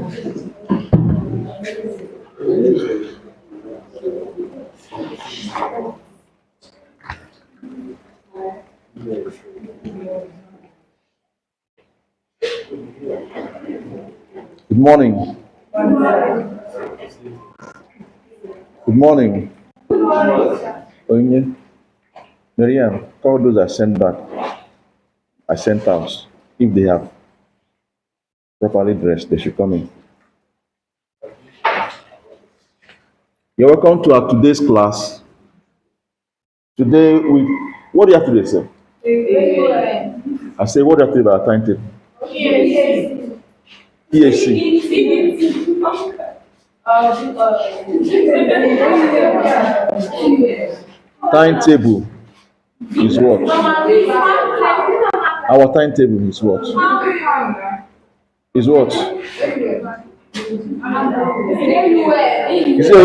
Good morning. Good morning. Onye, Miriam, call those I sent back. I sent out. If they have properly dressed, they should come in. You're welcome to our today's class. Today what do you have to do, sir? I say, what do you have to do about timetable? PhD. Timetable is what? Our timetable is what? Is what? You say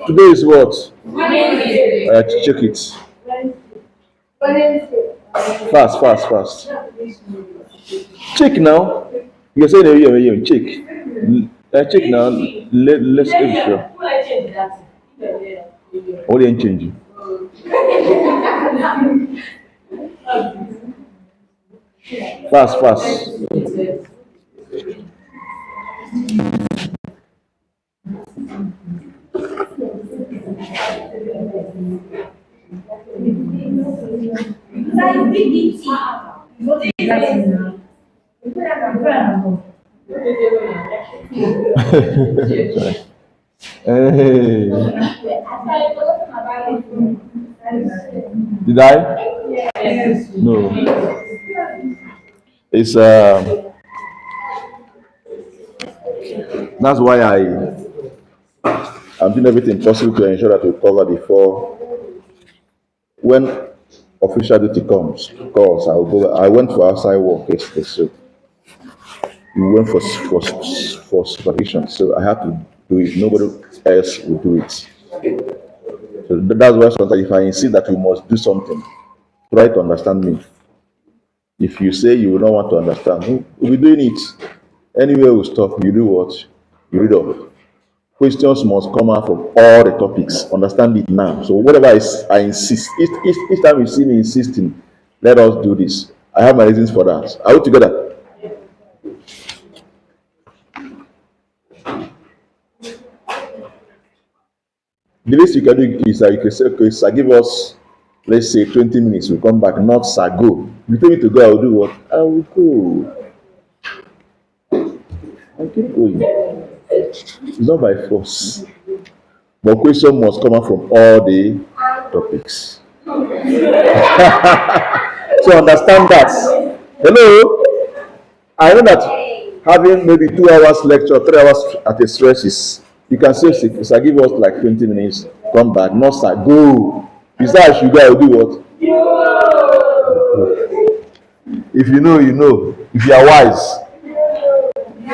today is what? Check it. Fast. Check now. You say check. Check now. Let's be sure. What didn't change? Fast. Hey. Did I? Yes. No. It's that's why I'm doing everything possible to ensure that we cover before when official duty comes. Because I went for outside work yesterday, so we went for supervision, so I had to do it. Nobody else will do it. So that's why sometimes if I insist that we must do something, try to understand me. If you say you will not want to understand, we'll be doing it. Anywhere we stop, you do what? You read up. Questions must come out from all the topics. Understand it now. So whatever I insist, each time you see me insisting, let us do this. I have my reasons for that. Are we together? The least you can do is that you can say, okay, sir, give us, let's say, 20 minutes. We'll come back. Not, sir, go. You tell me to go, I will do what? I will go. I keep going. It's not by force. But question must come out from all the topics. So understand that. Hello? I know that having maybe 2 hours lecture, 3 hours at a stretch is, you can say, sir, give us like 20 minutes, come back. No, sir, go. Is that I should go, I will do what? If you know, you know. If you are wise.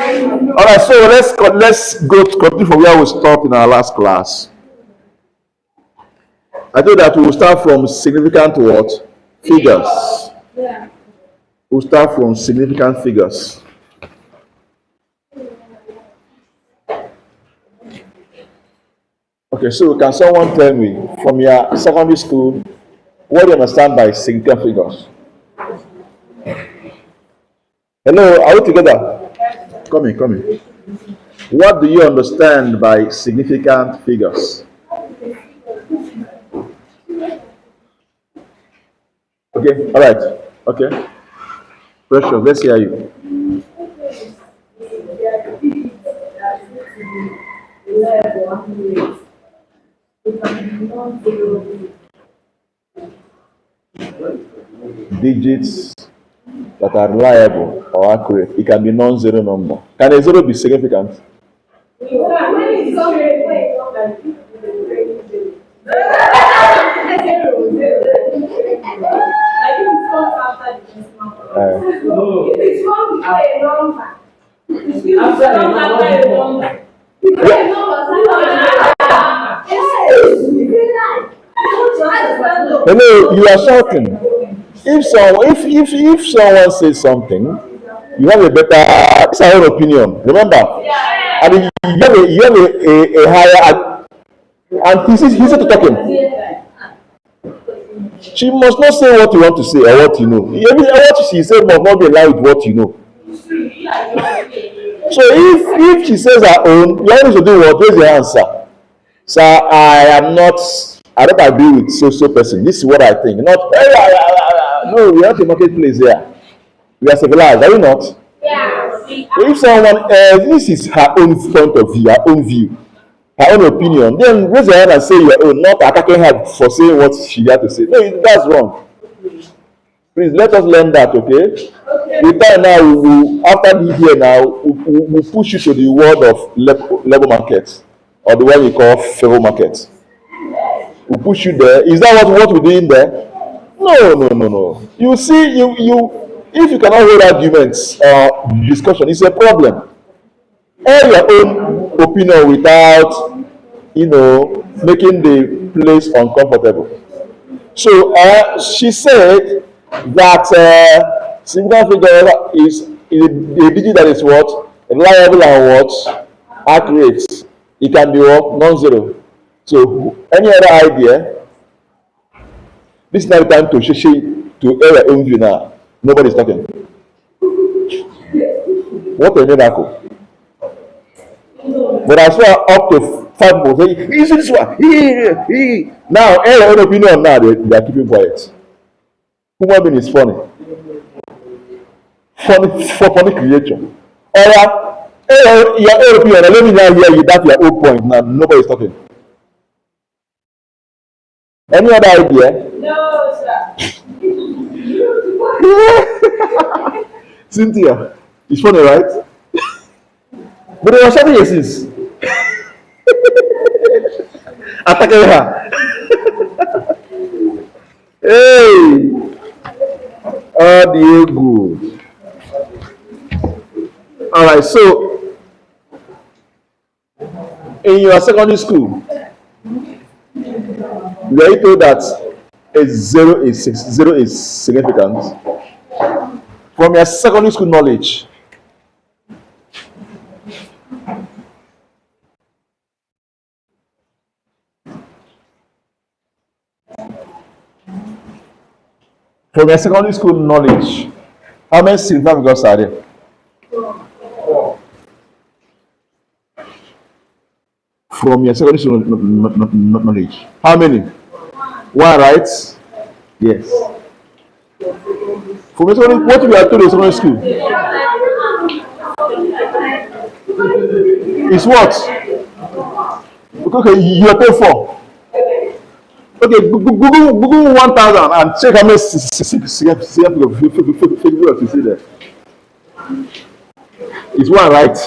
All right, so let's go to continue from where we stopped in our last class. I told that we will start from significant what? Figures. We'll start from significant figures. Okay, so can someone tell me from your secondary school, what do you understand by significant figures? Hello, are we together? Come in. What do you understand by significant figures? Okay, all right. Okay. Precious, let's hear you. Digits that are reliable or accurate. It can be non-zero number. Can a zero be significant? Hello, you are shouting. If someone says something, you have a better That's our own opinion. Remember, and you have a higher, and he's to talking. She must not say what you want to say or what you know. What she said must not be aligned with what you know. So if she says her own, you only should do what? Raise your answer. So I am not. I don't agree with so person. This is what I think. Not no. We are not a marketplace here. We are civilized. Are we not? Yeah. If someone this is her own point of view, her own view, her own opinion, then raise your hand and say your own, not attacking her for saying what she had to say. No, that's wrong. Please let us learn that, okay? The time now, after the here now, we push you to the world of labor market, or the one we call favor market. We push you there. Is that what we're doing there? No. You see, if you cannot hold arguments or discussion, it's a problem. Air your own opinion without, making the place uncomfortable. So she said that significant figure is a digit that is what? Reliable and what? Accurate. It can be what? Non-zero. So any other idea? This is not the time to air your own view now. Nobody's talking. What a miracle. But I saw up to 5 people say, is this one? Now, air your own opinion now, they are keeping quiet. Human being is funny. Funny creature. Your own opinion, let me now hear you, that's your own point. Now, nobody's talking. Any other idea? No, sir. Cynthia, it's funny, right? But they were shouting yeses. Attacking her. Hey! Oh, dear good. Alright, so in your secondary school, were you told that zero is significant? From your secondary school knowledge, how many significant figures are there? From your secondary school knowledge, how many? One, right? Yes. From your secondary, what we are told in secondary school is what? Okay, you are told 4. Okay, Google 1,000 and check how many figures you see there. It's one, right?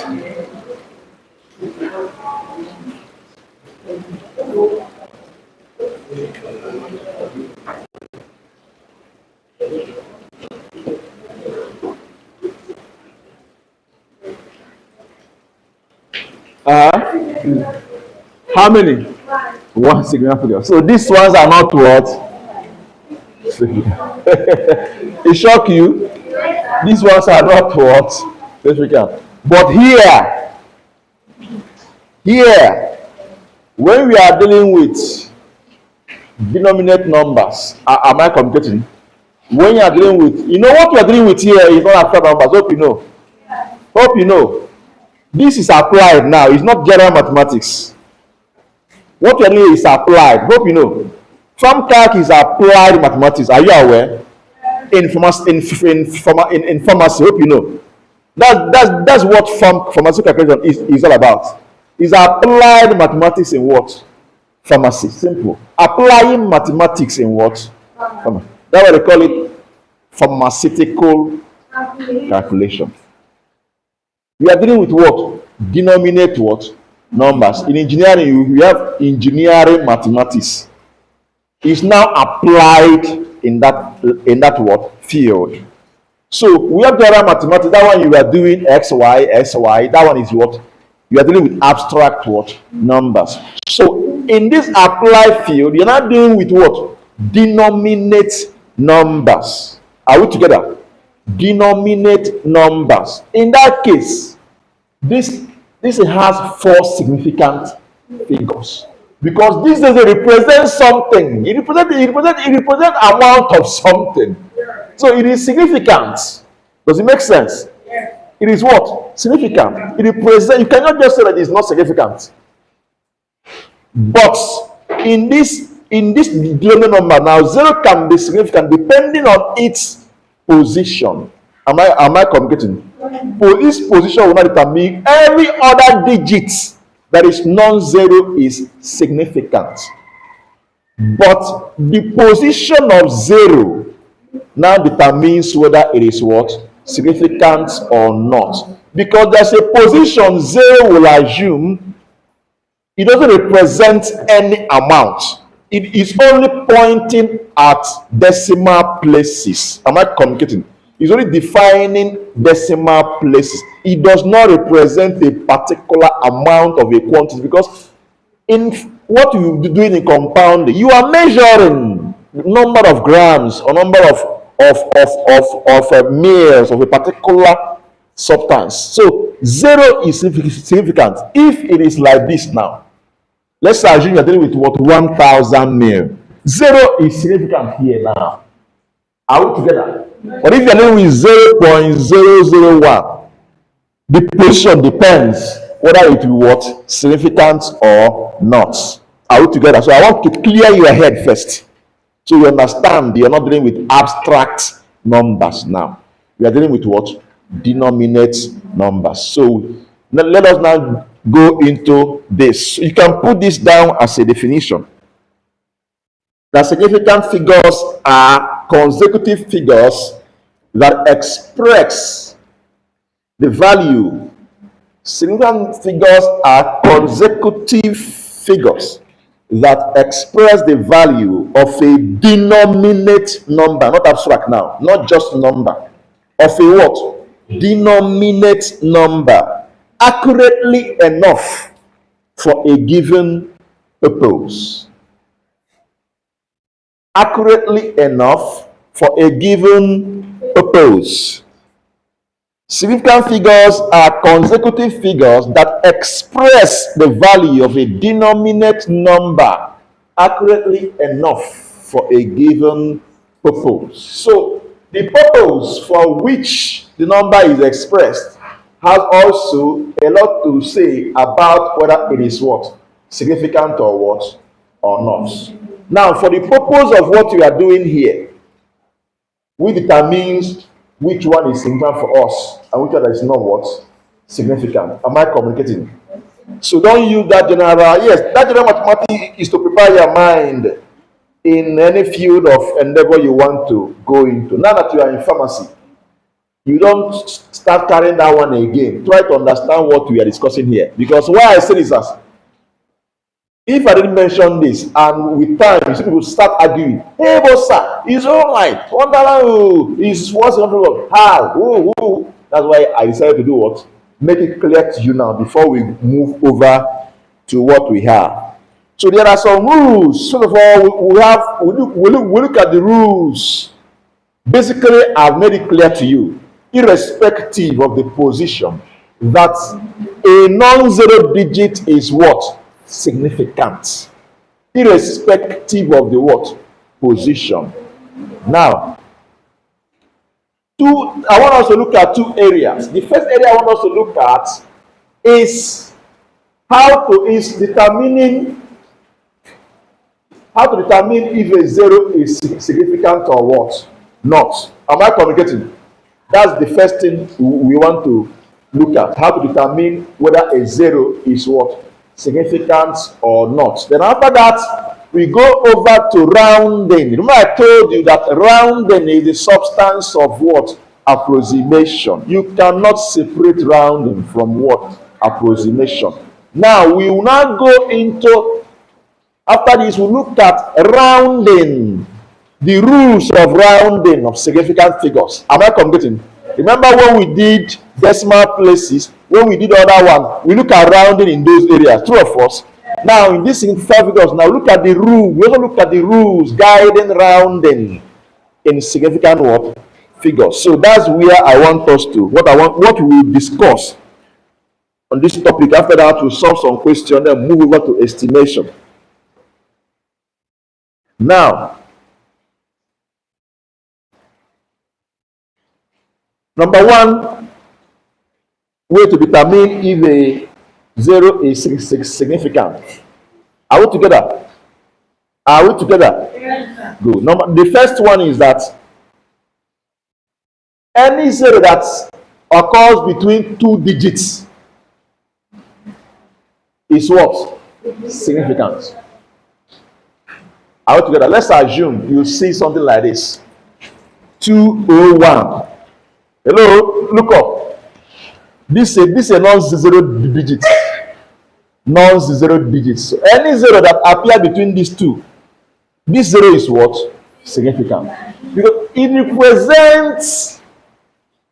How many? One significant figure. So these ones are not what? It shock you? These ones are not what? Significant. But here, when we are dealing with denominate numbers, am I communicating? When you are dealing with, what you are dealing with here is not abstract numbers. Hope you know. This is applied now. It's not general mathematics. What you are doing is applied. Hope you know. Farm calc is applied mathematics. Are you aware? In pharmacy, hope you know. That's what pharmaceutical calculation is all about. It's applied mathematics in what? Pharmacy. Simple. Applying mathematics in what? Pharmacy. That's why they call it pharmaceutical calculation. We are dealing with what? Denominate what? Numbers. In engineering, we have engineering mathematics. It's now applied in that what? Field. So we have general mathematics. That one you are doing x, y. That one is what? You are dealing with abstract what? Numbers. So in this applied field, you're not dealing with what? Denominate numbers. Are we together? denominate numbers. In that case, this has four significant figures, because this doesn't represent something. It represent amount of something. So it is significant. Does it make sense? It is what? Significant. It represent. You cannot just say that it's not significant. But in this denominator number now, zero can be significant depending on its position. Am I communicating? Its position will not determine every other digit that is non-zero is significant. But the position of zero now determines whether it is what? Significant or not. Because there's a position zero will assume it doesn't represent any amount. It is only pointing at decimal places. Am I communicating? It's only defining decimal places. It does not represent a particular amount of a quantity, because in what you are doing in compounding, you are measuring number of grams or number of meals of a particular substance. So zero is significant if it is like this now. Let's assume you're dealing with what? 1,000 mil. Zero is significant here now. Are we together? But if you're dealing with 0.001, the position depends whether it will be what? Significant or not. Are we together? So I want to clear your head first, so you understand you're not dealing with abstract numbers now. We are dealing with what? Denominate numbers. So let us now go into this. You can put this down as a definition. The significant figures are consecutive figures that express the value. Significant figures are consecutive figures that express the value of a denominate number, not abstract now, not just number, of a what? Denominate number, accurately enough for a given purpose. Accurately enough for a given purpose. Significant figures are consecutive figures that express the value of a denominate number accurately enough for a given purpose. So the purpose for which the number is expressed has also a lot to say about whether it is what? Significant or what? Or not. Now, for the purpose of what we are doing here, we determines which one is significant for us and which one is not what? Significant. Am I communicating? So don't use that general. Yes, that general mathematics is to prepare your mind in any field of endeavor you want to go into. Now that you are in pharmacy, you don't start carrying that one again. Try to understand what we are discussing here. Because why I say this as, if I didn't mention this, and with time, you see people start arguing. Hey, boss, sir, it's all right. $1 is what's $100. How? Ooh. That's why I decided to do what? Make it clear to you now before we move over to what we have. So there are some rules. First of all, we look at the rules. Basically, I've made it clear to you, irrespective of the position, that a non-zero digit is what? Significant, irrespective of the what? Position. Now, I want us to look at two areas. The first area I want us to look at is how to determine if a zero is significant or what? Not. Am I communicating? That's the first thing we want to look at. How to determine whether a zero is what? Significant or not. Then after that, we go over to rounding. Remember I told you that rounding is the substance of what? Approximation. You cannot separate rounding from what? Approximation. Now we will now go into, after this we look at rounding, the rules of rounding of significant figures. Am I communicating? Remember when we did decimal places, when we did the other one, we look at rounding in those areas. True of us. Now in this significant figures, now look at the rule. We also look at the rules guiding rounding in significant what? figures. So that's where I want us to, what we will discuss on this topic. After that, we'll solve some questions and move over to estimation. Now, number one way to determine if a zero is significant. Are we together? Are we together? Yes. Good. The first one is that any zero that occurs between two digits is what? Significant. Are we together? Let's assume you see something like this. 201. Hello, look up. This is a non-zero digit. Non-zero digits. So any zero that appear between these two, this zero is what? Significant. Because it represents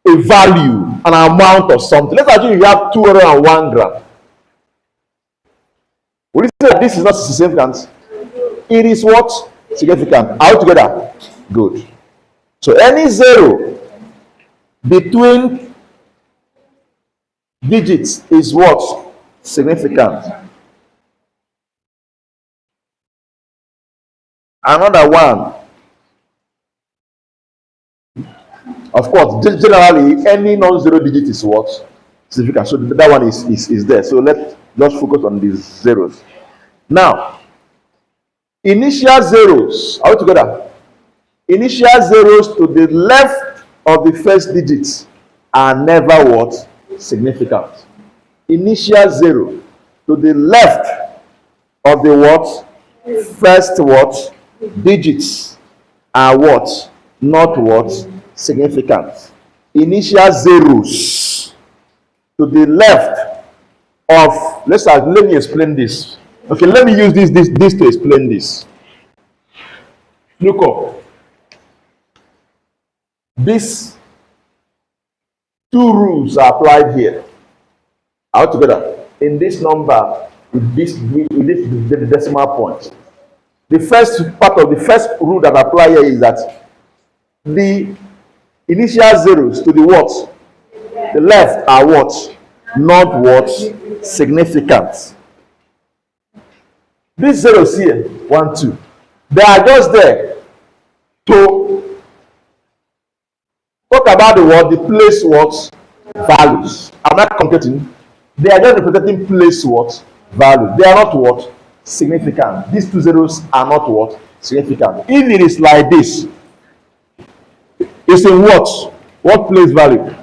a value, an amount of something. Let's assume you have 201 grams. Would you say that this is not significant? It is what? Significant. Are we together? Good. So any zero between digits is what? Significant. Another one. Of course, generally, any non-zero digit is what? Significant. So that one is there. So let's just focus on these zeros. Now, initial zeros. Are we together? Initial zeros to the left of the first digit are never what? Significant. Initial zero to the left of the what? First what? Digits are what? Not what? Significant. Initial zeros to the left of, let me explain this. Okay, let me use this to explain this. Look up. These two rules are applied here. All together in this number, with this the decimal point. The first part of the first rule that apply here is that the initial zeros to the what? The left are what? Not what? Significant. These zeros here, 1, 2, they are just there to talk about the what? The place what? Values. I'm not computing. They are just representing place what? Value. They are not what? Significant. These two zeros are not what? Significant. If it is like this, it's in what? What place value?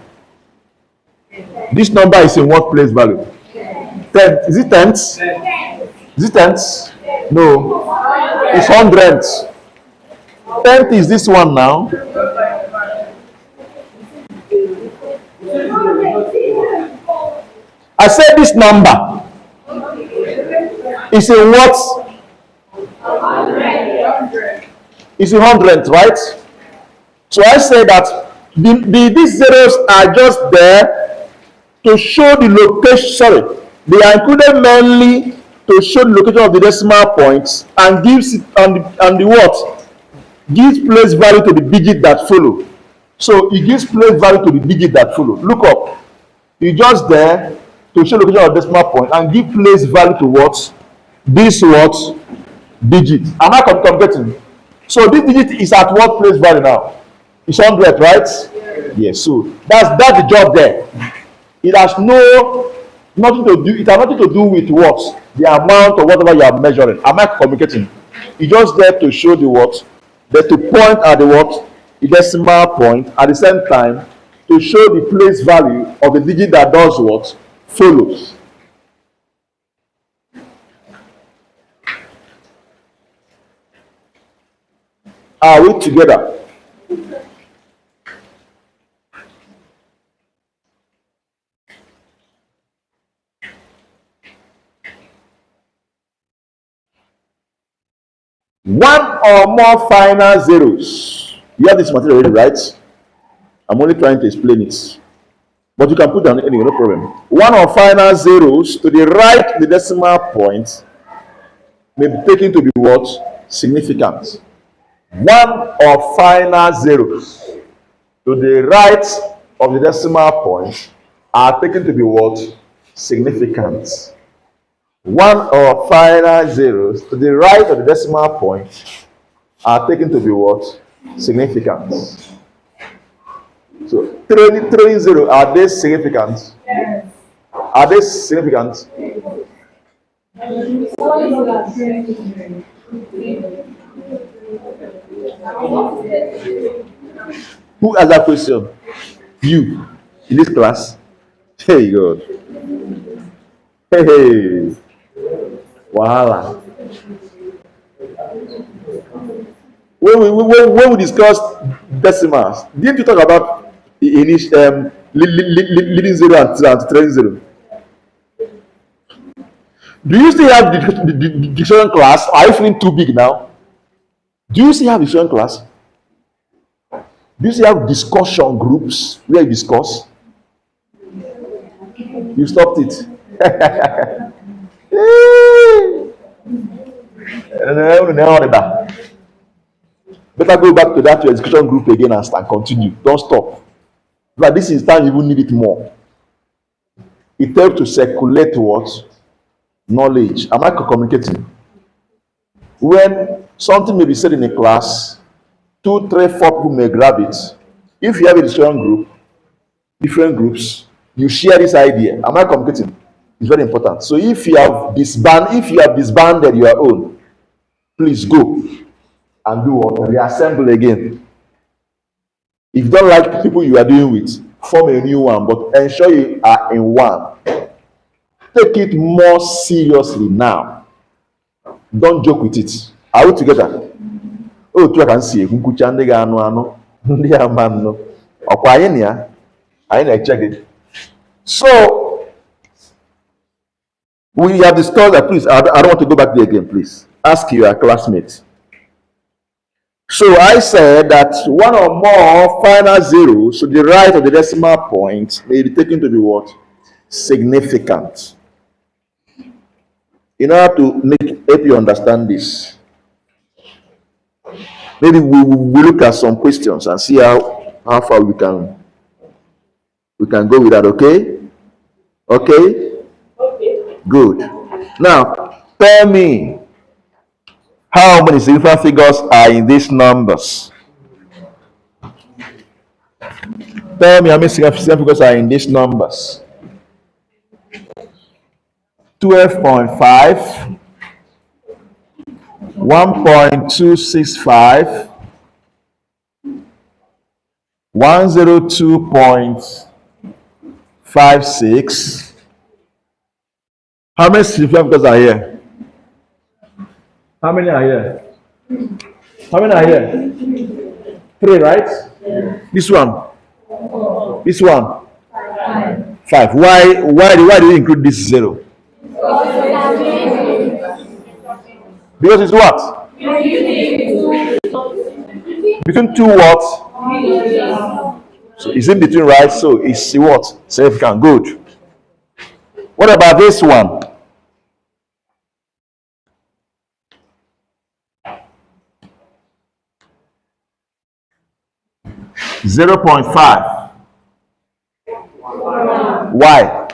This number is in what place value? Tenth. Is it tenths? Is it tenths? No. It's hundredths. Tenth is this one now. I said this number is in what? It's in hundredths, right? So I say that these zeros are just there to show the location. Sorry, they are included mainly to show the location of the decimal points and gives it and the what? Gives place value to the digit that follow. So it gives place value to the digit that follow. Look up. It's just there to show location of decimal point and give place value to what? This what? Digit. Am I computing? So this digit is at what place value now? It's 100, right? Yes. So that's the job there. It has nothing to do. It has nothing to do with what? The amount or whatever you are measuring. Am I communicating? It's just there to show the what? There to point at the what? The decimal point at the same time to show the place value of the digit that does what? Follows. Are we together? One or more final zeros. You have this material already, right? I'm only trying to explain it. But you can put down anyway, no problem. One or final zeros to the right of the decimal point may be taken to be what? Significant. One or final zeros to the right of the decimal point are taken to be what? Significant. One or final zeros to the right of the decimal point are taken to be what? Significant. So throwing zero, are they significant? Yes. Are they significant? Who asked that question? You in this class? Hey God. Hey. Wahala. When we discussed decimals, didn't you talk about the initial leading zero and trailing zero? Do you still have the dictionary class? Are you feeling too big now? Do you still have dictionary class? Do you still have discussion groups where you discuss? You stopped it. Better go back to that your discussion group again and continue. Don't stop. But this is time you will need it more. It helps to circulate what? Knowledge. Am I communicating? When something may be said in a class, 2, 3, 4 people may grab it. If you have a discussion group, different groups, you share this idea. Am I communicating? It's very important. So if you have disbanded your own, please go and do what? Reassemble again. If you don't like the people you are doing with, form a new one, but ensure you are in one. Take it more seriously now. Don't joke with it. Are we together? Oh, I can see. I check it. So we have discussed that. Please, I don't want to go back there again. Please ask your classmates. So I said that one or more final zeros to the right of the decimal point may be taken to be what? Significant. In order to help you understand this, maybe we look at some questions and see how far we can go with that. Okay? Okay? Okay. Good. Now, tell me, how many significant figures are in these numbers? Tell me how many significant figures are in these numbers. 12.5, 1.265, 102.56. How many significant figures are here? How many are here? How many are here? 3, right? This one. This one. 5. Why do you include this 0? Because it's what? Between two what? So it's in between, right? So it's what? Significant. Good. What about this one? 0.5. Why?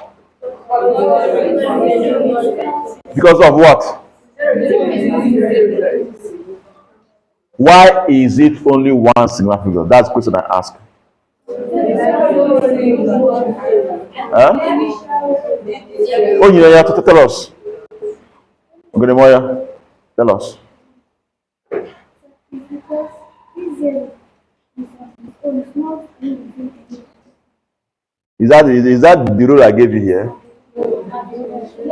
Because of what? Why is it only one significant figure? That's the question I ask. Huh? Oh, you have to tell us. Moya, tell us. Is that the rule I gave you here?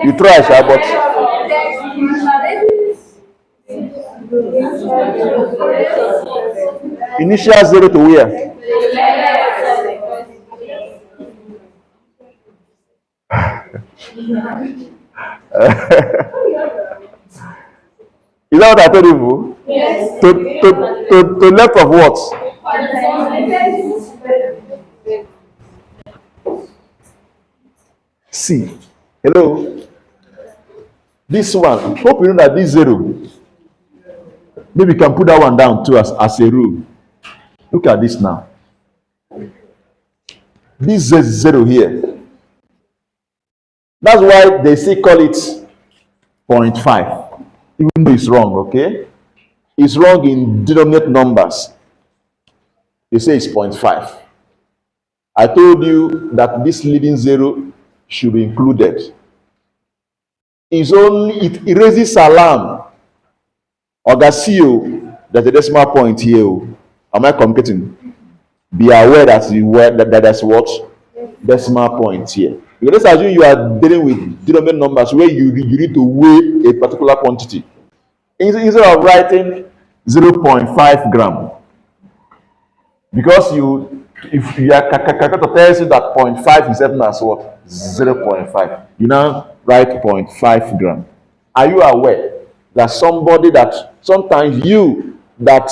You try, Sha, but initial 0 to where? Is that what I told you? Yes. To left of what? See, hello. This one, hope you know that this 0. Maybe you can put that one down too as a rule. Look at this now. this zero here. That's why they still call it 0.5, even though it's wrong, okay? It's wrong in denominator numbers. They say it's 0.5. I told you that this leading zero should be included. It's only, it raises alarm. Ogasio, there's a decimal point here. Am I communicating? Be aware that there's what? Decimal point here. Because let's assume you are dealing with denominator numbers where you need to weigh a particular quantity. Instead of writing 0.5 gram, because if your calculator tells you that 0.5 is certain as what? 0.5. You now write 0.5 gram. Are you aware that somebody that sometimes you that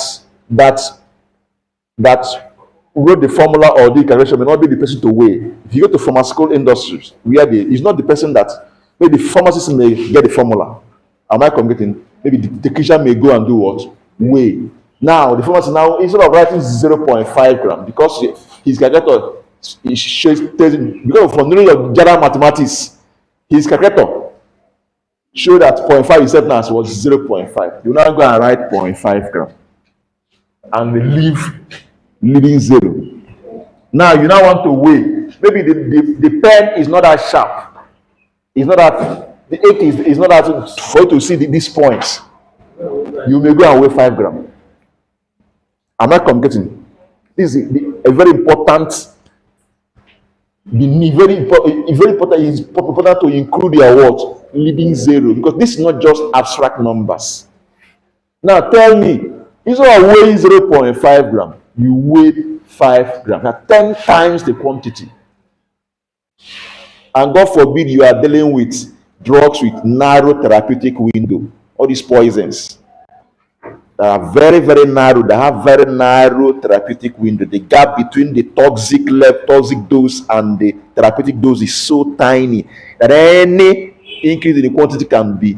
wrote the formula or the calculation may not be the person to weigh? If you go to pharmaceutical industries, it's not the person that maybe the pharmacist may get the formula. Am I communicating? Maybe the technician may go and do what? Weigh. Now the pharmacist now, instead of writing 0.5 gram, because his calculator shows because from knowledge of general mathematics, his calculator show that 0.5 is certain as was 0.5. You now go and write 0.5 gram and leaving zero. Now you now want to weigh. Maybe the pen is not that sharp. It's not that the ink is not that for you to see these points. You may go and weigh 5 grams. Am I communicating? This is a very important. Very important. It's important to include your what? Leading zero, because this is not just abstract numbers. Now tell me, instead of weighing 0.5 gram, you weigh 5 grams. Now 10 times the quantity. And God forbid you are dealing with drugs with narrow therapeutic window. All these poisons that are very, very narrow. They have very narrow therapeutic window. The gap between the toxic dose and the therapeutic dose is so tiny that any increase in the quantity can be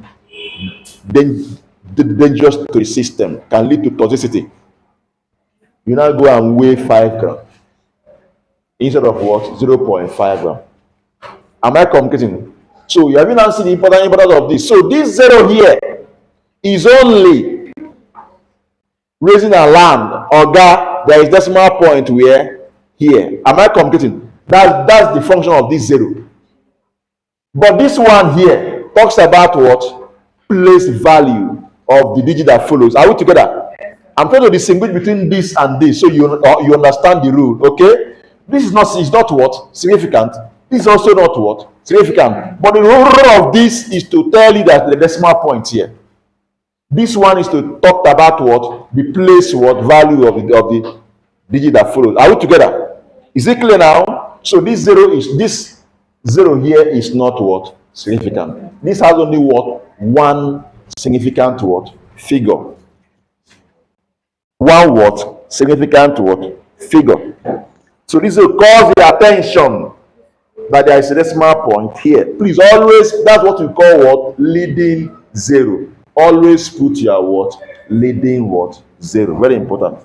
dangerous to the system, can lead to toxicity. You now go and weigh 5 grams instead of what? 0.5 gram. Am I communicating? So you have now seen the importance of this. So this zero here is only raising alarm. Oga, there is decimal point where here. Am I communicating? That's the function of this zero. But this one here talks about what? Place value of the digit that follows. Are we together? I'm trying to distinguish between this and this so you understand the rule. Okay? This is not what? Significant. This is also not what? Significant. But the role of this is to tell you that the decimal point here. This one is to talk about what? The place what? Value of the digit that follows. Are we together? Is it clear now? So this zero here is not what? Significant. This has only what? One significant what? Figure. One what? Significant what? Figure. So this will cause the attention that there is a decimal point here. Please always, that's what we call what? Leading zero. Always put your what? Leading what? Zero. Very important.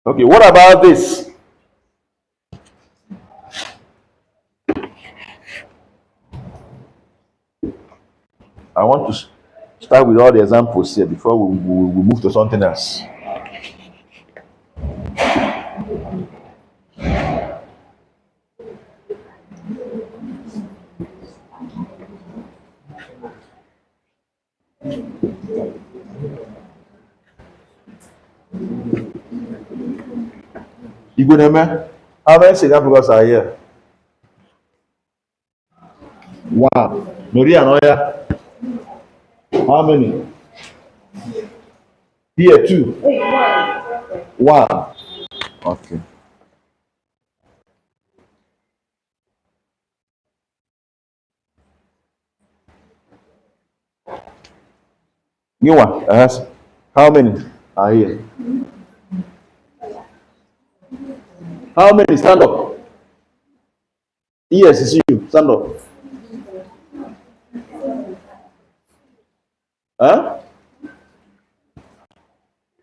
Okay, what about this? I want to start with all the examples here before we move to something else. You go there, how many examples are here? One. Maria Noya. How many? Here, two. One. Okay. You one. How many are here? How many? Stand up. Yes, it's you. Stand up. Huh?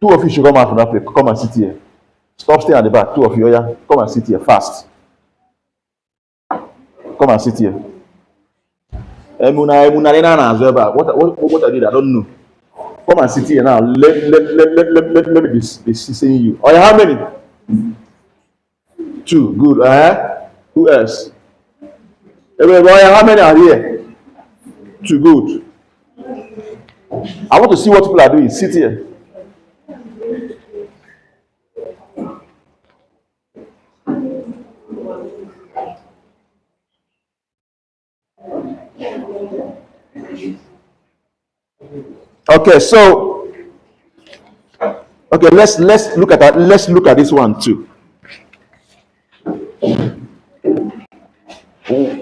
Two of you should come out from that place. Come and sit here. Stop staying at the back. Two of you, yeah. Come and sit here fast. Come and sit here. What I did, I don't know. Come and sit here now. Let me be seeing you. Oh, yeah, how many? Two. Good. Who else? Everybody, how many are here? Two. Good. I want to see what people are doing. Sit here. Okay, so let's look at that. Let's look at this one too.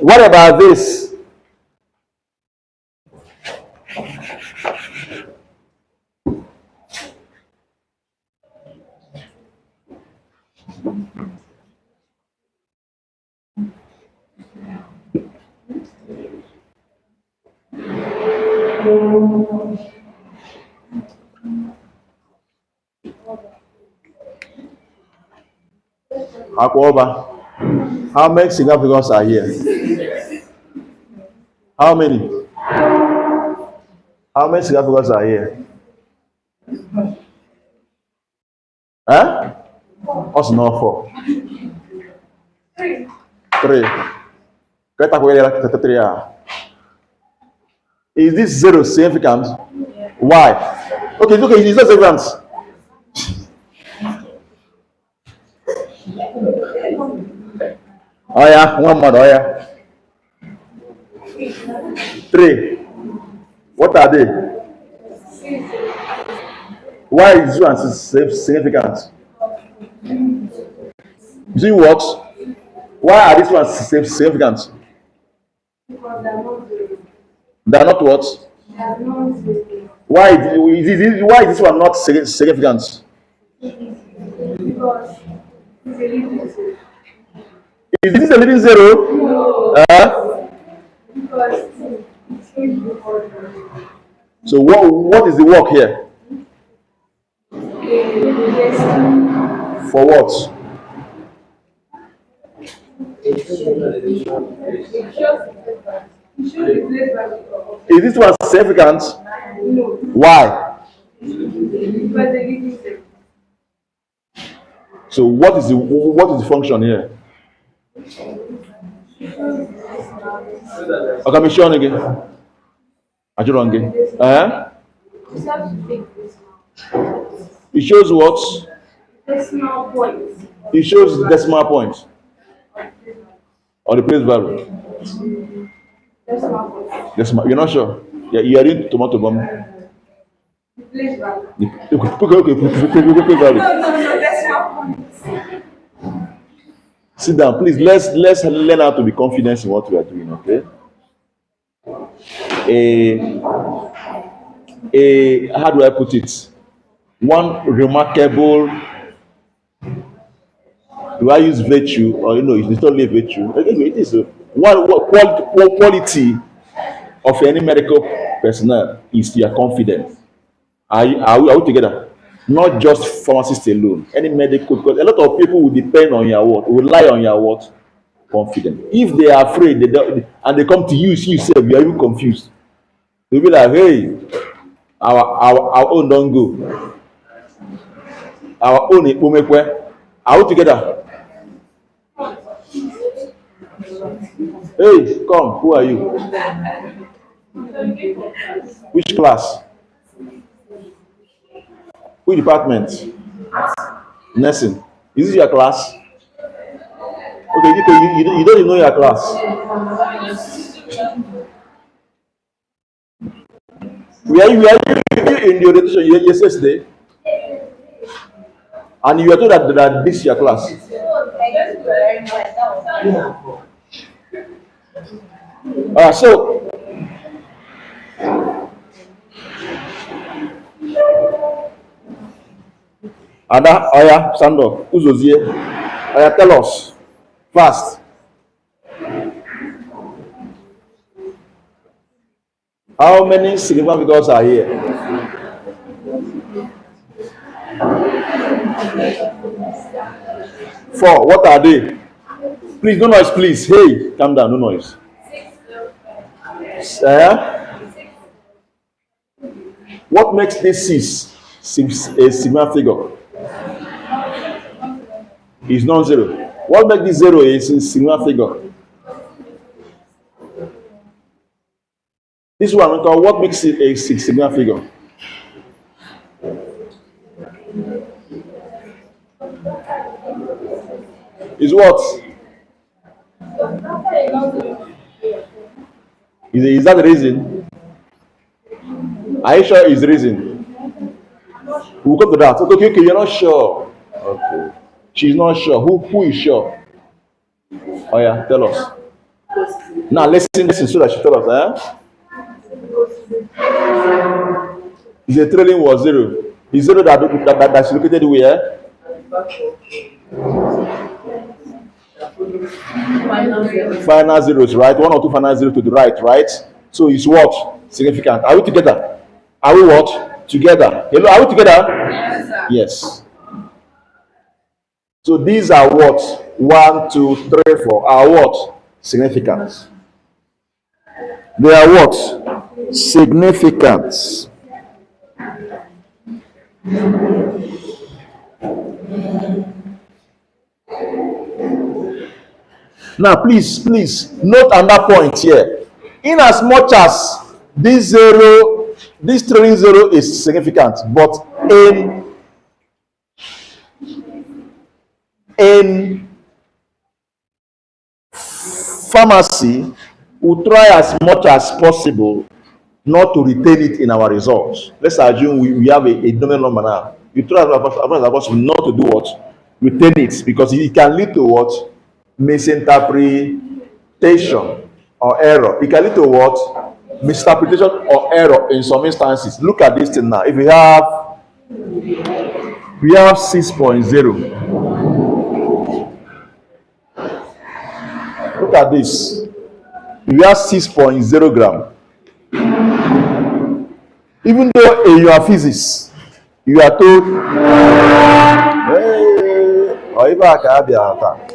What about this? Akoba. How many Singaporeans figures are here? How many? How many Singaporeans figures are here? Huh? Us not four. Three. Three. Is this zero significant? Why? Okay, it's not significant. Oh yeah, one more. Oh yeah. Three. What are they? Why is this one significant? You see what? Why are these ones significant? They are not what? Why is this one not significant? Is this a leading zero? So what is the work here? For what? Is this one significant? Why? So what is the function here? Okay, I'm sure again. It shows what? Decimal points. It shows decimal points. Or the place value. Decimal. You're not sure? Yeah, you are in tomato bomb. The place value. Okay, value. No, decimal points. Sit down, please. Let's learn how to be confident in what we are doing. Okay. How do I put it? One remarkable. Do I use virtue or it's not only virtue? Anyway, it is one quality of any medical personnel is your confidence. Are we together? Not just pharmacists alone. Any medical, because a lot of people will depend on your word, will rely on your word, confidence. If they are afraid, and they come to you, see yourself, you are even confused. They'll be like, hey, our own don't go. Our own umekwe. Are we together? Hey, come, who are you? Which class? Which department? Nursing. Is this your class? Okay, you don't even know your class. We are in the orientation yesterday, and you are told that this is your class. So Ada, Oya, stand up. Who's Ozie? Oya, tell us fast. How many significant figures are here? 4. What are they? Please, no noise, please. Hey, calm down, no noise. What makes this 6 a sigma figure? Is non-zero. What makes this 0 is a sigma figure? This one, what makes it a sigma figure? Is what? Is that the reason? Are you sure is the reason? We'll go to that. Okay, you're not sure. Okay. She's not sure. Who is sure? Oh yeah, tell us. Now listen so that she tell us, The trailing was 0. The 0 that's located where? Final zeros, right? 1 or 2 final zeros to the right, right? So it's what? Significant. Are we together? Are we what? Together. Hello, are we together? Yes, sir. Yes. So these are what? 1, 2, 3, 4 are what? Significant. They are what? Significant. Now, please note another point here. In as much as this trailing 0 is significant, but in pharmacy, we try as much as possible not to retain it in our results. Let's assume we have a dominant number now. You try as much as possible not to do what? Retain it, because it can lead to what? Misinterpretation or error. It can lead to what? Misinterpretation or error in some instances. Look at this thing now. If we have 6.0. Look at this. If we have 6.0 gram. Even though in your physics, you are told, hey, or even I can have the attack.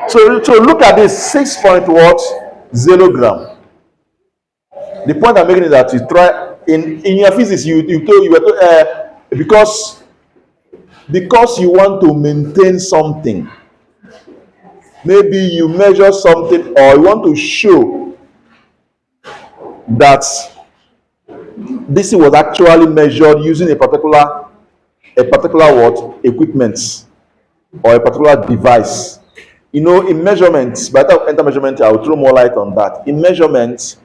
So look at this 6.0 gram. The point I'm making is that you try in your physics, you were because you want to maintain something. Maybe you measure something, or you want to show that this was actually measured using a particular what equipment or a particular device. You know, in measurements, by the time I enter measurement, I will throw more light on that. In measurements,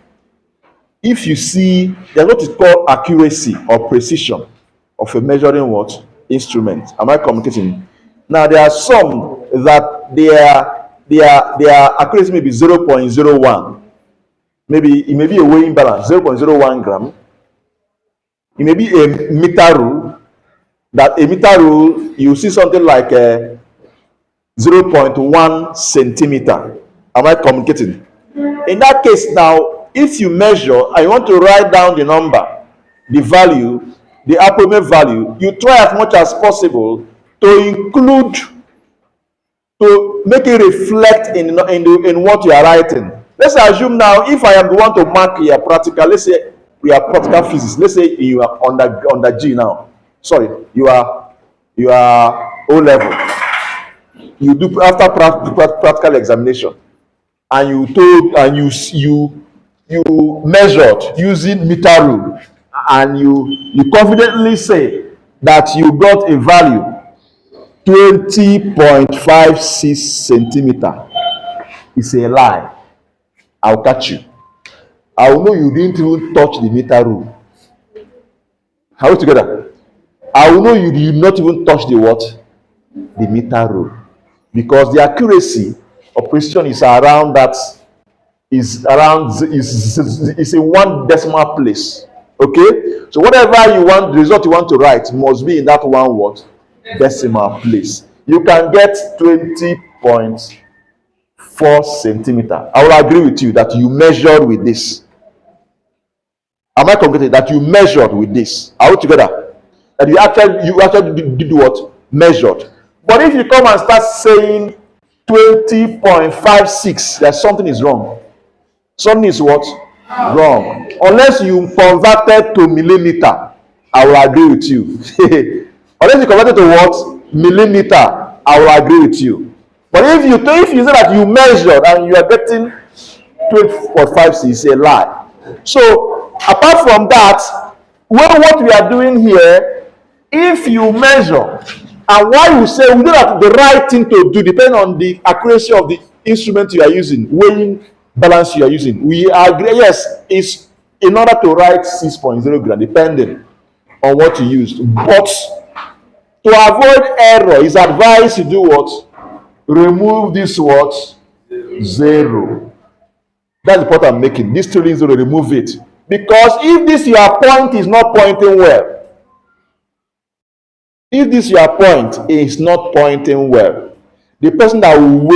if you see, there's what is called accuracy or precision of a measuring what instrument. Am I communicating? Now there are some that their accuracy may be 0.01. Maybe it may be a weighing balance, 0.01 gram. It may be a meter rule. That a meter rule, you see something like 0.1 centimeter. Am I communicating? In that case now, if you measure and you want to write down the number, the value, the approximate value, you try as much as possible to include, to make it reflect in what you are writing. Let's assume now, if I am the one to mark your practical, let's say we are practical physics, let's say you are under G now. Sorry, you are O level. You do after practical examination, and you measured using meter rule, and you confidently say that you got a value 20.56 centimeter. It's a lie. I'll catch you. I'll know you didn't even touch the meter rule. How together? I'll know you did not even touch the what? The meter rule. Because the accuracy of precision is around that, is in one decimal place. Okay? So whatever you want, the result you want to write must be in that one what? Decimal place. You can get 20.4 centimeter. I will agree with you that you measured with this. Am I concluding that you measured with this? Are we together? That you actually did what? Measured. But if you come and start saying 20.56, there's something is wrong. Something is what? Wrong. Unless you converted to millimeter, I will agree with you. Unless you converted to what? Millimeter, I will agree with you. But if you say that you measured and you are getting 20.56, it's a lie. So apart from that, what we are doing here, if you measure, and why you say we know that the right thing to do depending on the accuracy of the instrument you are using, weighing balance you are using, we agree, yes, it's in order to write 6.0 gram depending on what you used. But to avoid error, it's advised to do what? Remove this what? 0. That's the point I'm making. This trailing 0, remove it. Because if this your point is not pointing well, if this your point is not pointing well, the person that will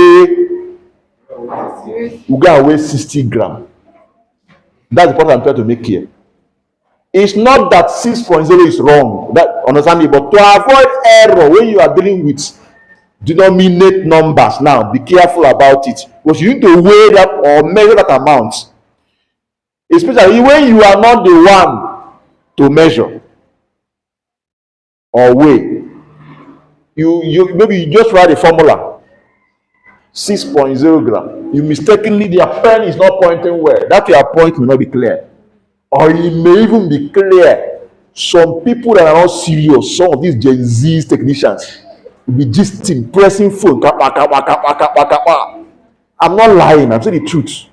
go and weigh 60 grams. That's the point I'm trying to make here. It's not that 6.0 is wrong. That understand me, but to avoid error when you are dealing with denominate numbers, now be careful about it. Because you need to weigh that or measure that amount. Especially when you are not the one to measure or weigh. You maybe you just write a formula 6.0 gram. You mistakenly, their pen is not pointing well. That your point may not be clear, or it may even be clear. Some people that are not serious, some of these Gen Z technicians, will be just pressing phone. I'm not lying. I'm saying the truth.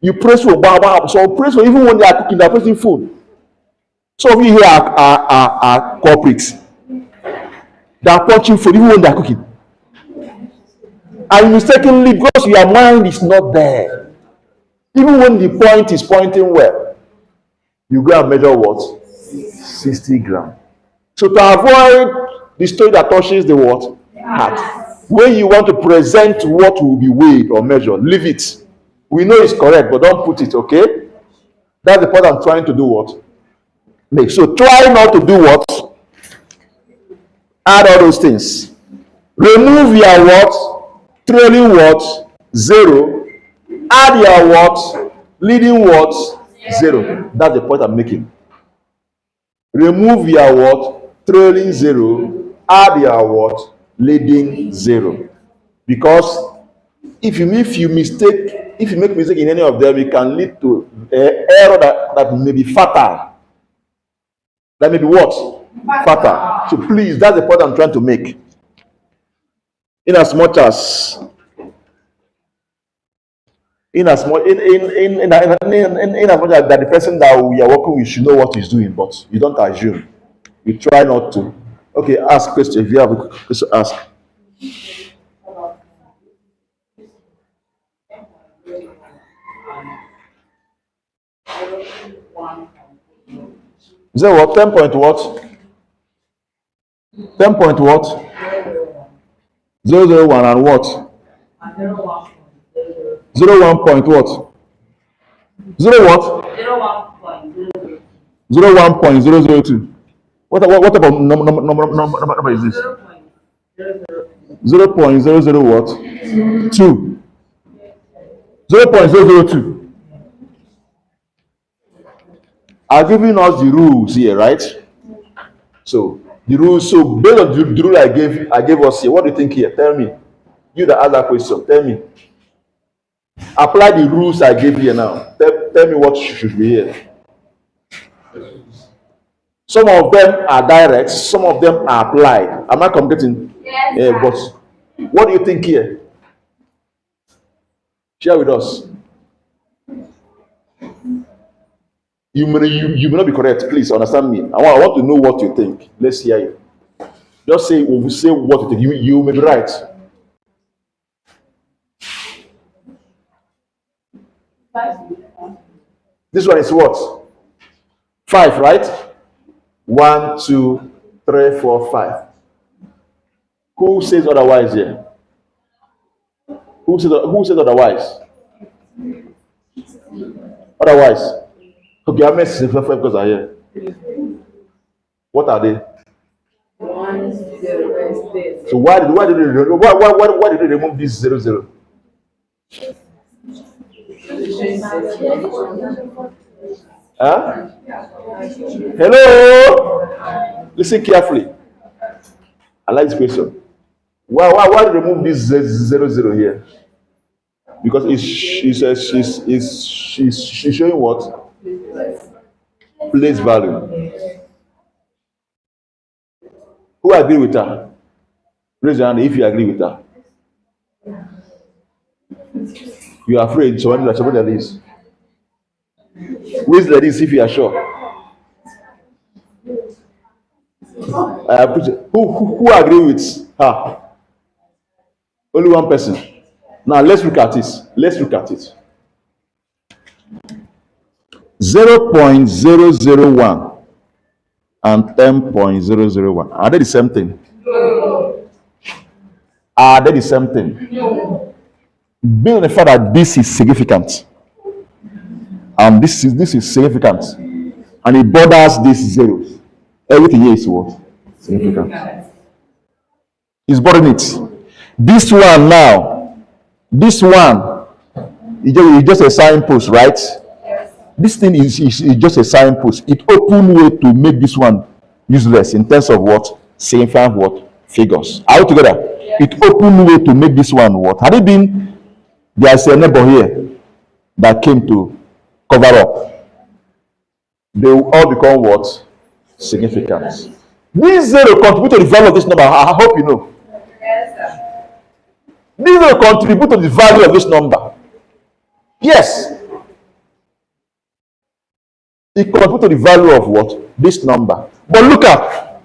You press phone, so press phone even when they are cooking. They are pressing phone. Some of you here are corporates. They are punching phone even when they are cooking. And mistakenly, because your mind is not there, even when the point is pointing well, you go and measure what? 60 grams. So to avoid the story that touches the what? Heart. When you want to present what will be weighed or measured, leave it. We know it's correct, but don't put it, okay? That's the point I'm trying to do what? Make. So try not to do what? Add all those things. Remove your what? Trailing what? 0. Add your what? Leading what? 0. That's the point I'm making. Remove your what? Trailing 0. Add your what? Leading 0. Because if you make mistake in any of them, it can lead to error that may be fatal. That may be what? Fatal. So please, that's the point I'm trying to make. In as much as that the person that you are working with should know what he's doing, but you don't assume. You try not to. Okay, ask question. If you have a question, ask. Is that what? 10 point what? 10 point what? 001 and what? 01 point what? 0 what? 01.002. What type of number is this? 0.00 what? 2. 0.002. Are giving us the rules here, right? So the rules. So based on the rule I gave us here, what do you think here? Tell me. You that asked that question, tell me. Apply the rules I gave here now. Tell me what should be here. Some of them are direct, some of them are applied. Am I communicating? Yes. Yeah, but what do you think here? Share with us. You may not be correct. Please understand me. I want to know what you think. Let's hear you. Just say what you think. You may be right. This one is what? 5, right? 1, 2, 3, 4, 5. Who says otherwise here? Who says otherwise? Otherwise. Okay, I messed it because I hear. What are they? So why did they remove this 0, 0? Huh? Hello? Listen carefully. I like this question. Why did they remove this 0, 0 here? Because she's showing what? Place value. Who agree with her? Raise your hand if you agree with her. You are afraid somebody like this. Raise like this if you are sure. I appreciate. Who agree with her? Only one person. Now let's look at this. Let's look at it. 0.001 and 10.001. Are they the same thing? No. Are they the same thing? No. Based on the fact that this is significant, and this is significant, and it borders these zeros. Everything here is what? Significant. It's bordering it. This one now, this one is just a signpost, right? Yes. This thing is just a signpost. It open way to make this one useless in terms of what? Significant what? Figures. Are we together? Yes. It open way to make this one what? Had it been there's a neighbor here that came to cover up, they will all become what? Significant. This zero contribute to the value of this number. I hope you know. Yes, sir. This zero contribute to the value of this number. Yes. It contribute to the value of what? This number. But look up.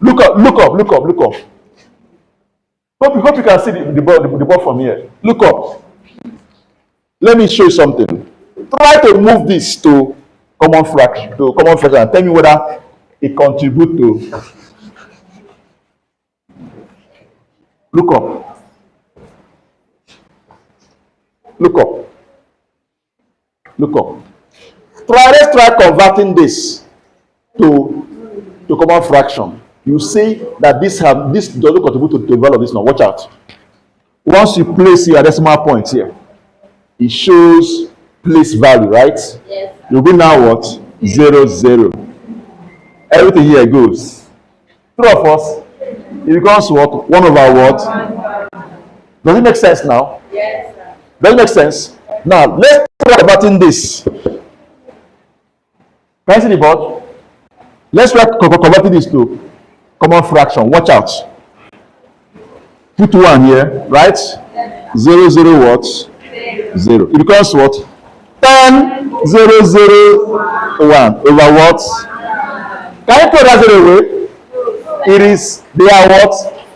Hope you can see the board from here. Look up. Let me show you something. Try to move this to common fraction, and tell me whether it contributes to. Look up. Let's try converting this to common fraction. You see that this doesn't contribute to the value of this now. Watch out. Once you place your decimal point here, it shows place value, right? Yes. You'll be now what? 0, 0. Everything here goes. True of us. It becomes what? 1 over what? Does it make sense now? Yes, sir. Does it make sense? Now, let's try converting this. Can you see the board? Let's try converting this to common fraction. Watch out. Put 1 here, right? 0, 0 what? 0. It becomes what? 10, 0, 0, 1 over what? Can you throw that 0 away? They are what?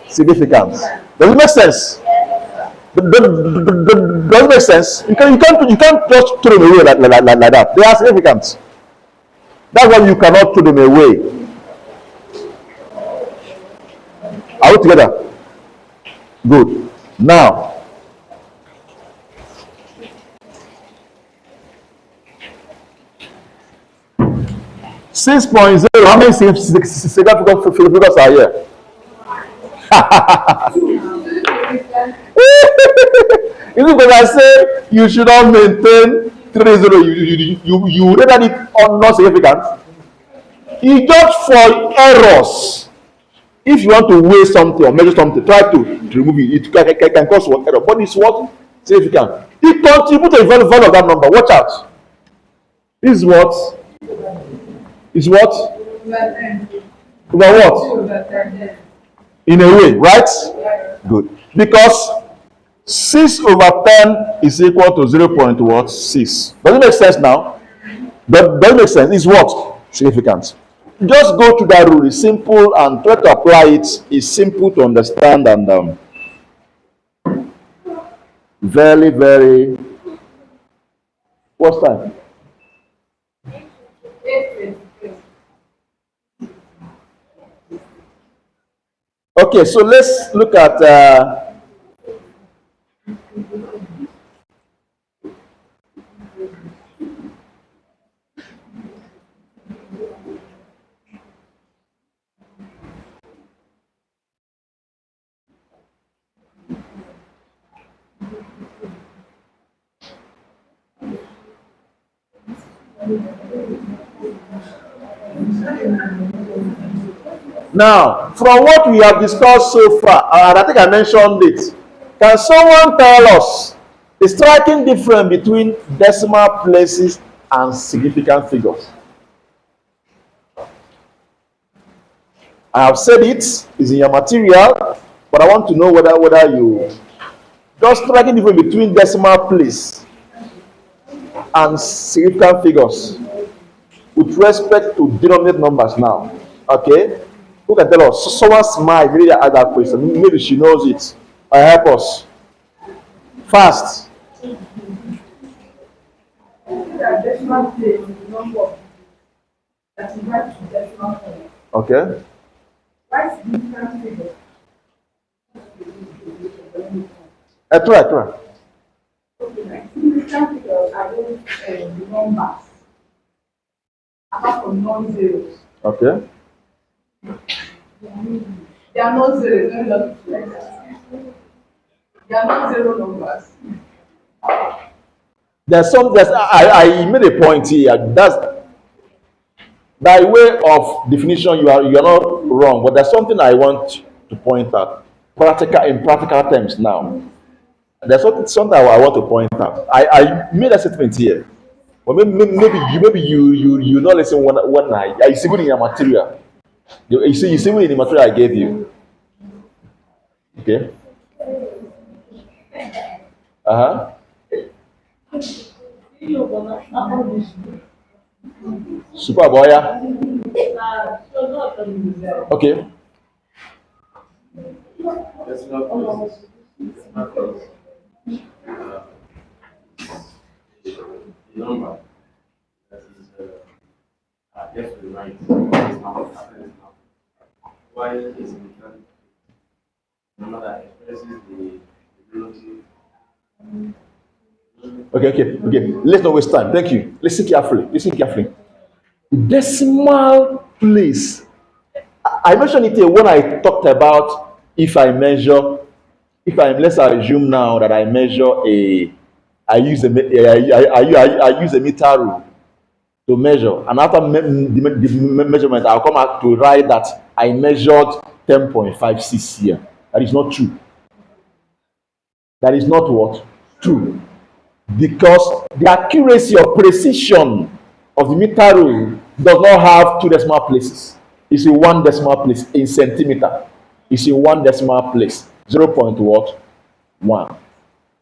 Significant. Does it make sense? Does it make sense? You can't just throw them away like that. They are significant. That's why you cannot throw them away. Are we together? Good. Now, $6.0. How many significant figures are here? Is it because I say you should not maintain 3 0? You rather it on not significant. It's just for errors. If you want to weigh something or measure something, try to remove it. It can cause what error, but it's what significant. It contributes to the value of that number. Watch out. This is what. Is what? Over what? In a way, right? Good. Because 6 over 10 is equal to 0.6. Does it make sense now? But that makes sense. It's what? Significant. Just go to that rule. It's simple and try to apply it. It's simple to understand and very, very. What's time? Okay, so let's look at now, from what we have discussed so far, and I think I mentioned it, can someone tell us the striking difference between decimal places and significant figures? I have said it's in your material, but I want to know whether you just striking difference between decimal place and significant figures with respect to denominator numbers now. Okay? Who can tell us? Someone smile, really ask that question. Maybe she knows it. Help us. Fast. Okay. Try. Significant figures are those numbers apart from non-zeros. Okay. They are not zeros. Let me not like that. They are not zero numbers. I made a point here. That's by way of definition. You are not wrong, but there's something I want to point out. In practical terms now. There's something I want to point out. I made a statement here. But maybe you not listen when I see it in your material. You see it in the material I gave you. Okay. Super boy. Okay. Number that is left to right. Why is it number that expresses the velocity? Okay. Let's not waste time. Thank you. Listen carefully. Decimal place. I mentioned it here when I talked about let's assume now that I use a meter rule to measure, and after the measurement, I'll come out to write that I measured 10.56 here. That is not true. That is not what? True. Because the accuracy or precision of the meter rule does not have two decimal places. It's in one decimal place in centimeter. It's in one decimal place. 0.1.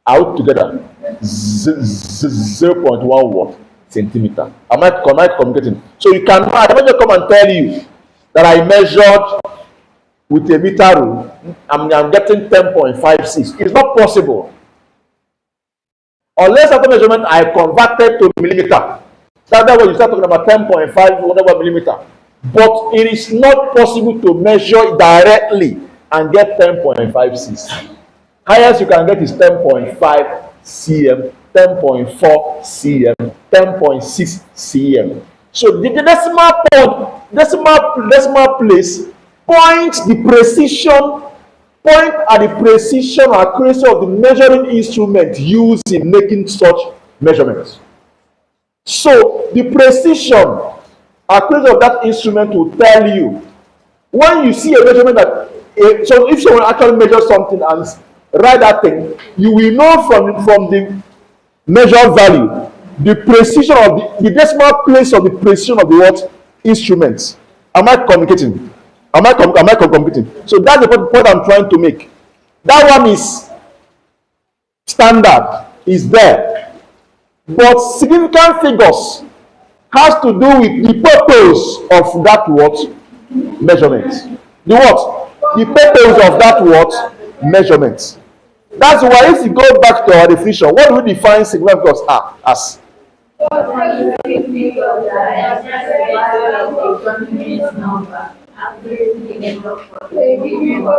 Out together. 0.1 what? Centimeter. Am I communicating? So I cannot just come and tell you that I measured with a meter rule. I'm getting 10.56. It's not possible. Unless after measurement I converted to millimeter. That's why you start talking about 10.5 whatever millimeter. But it is not possible to measure directly and get 10.56. Highest you can get is 10.5 cm, 10.4 cm, 10.6 cm. So the decimal place point at the precision or accuracy of the measuring instrument used in making such measurements. So the precision accuracy of that instrument will tell you when you see a measurement that so if someone actually measures something and write that thing, you will know from the measured value the precision of the decimal place of the precision of the what instruments. Am I communicating? Am I communicating? So that's the point I'm trying to make. That one is standard, is there, but significant figures has to do with the purpose of that what? Measurement. The what? The purpose of that what? Measurement. That's why if you go back to our definition, what do we define significance as?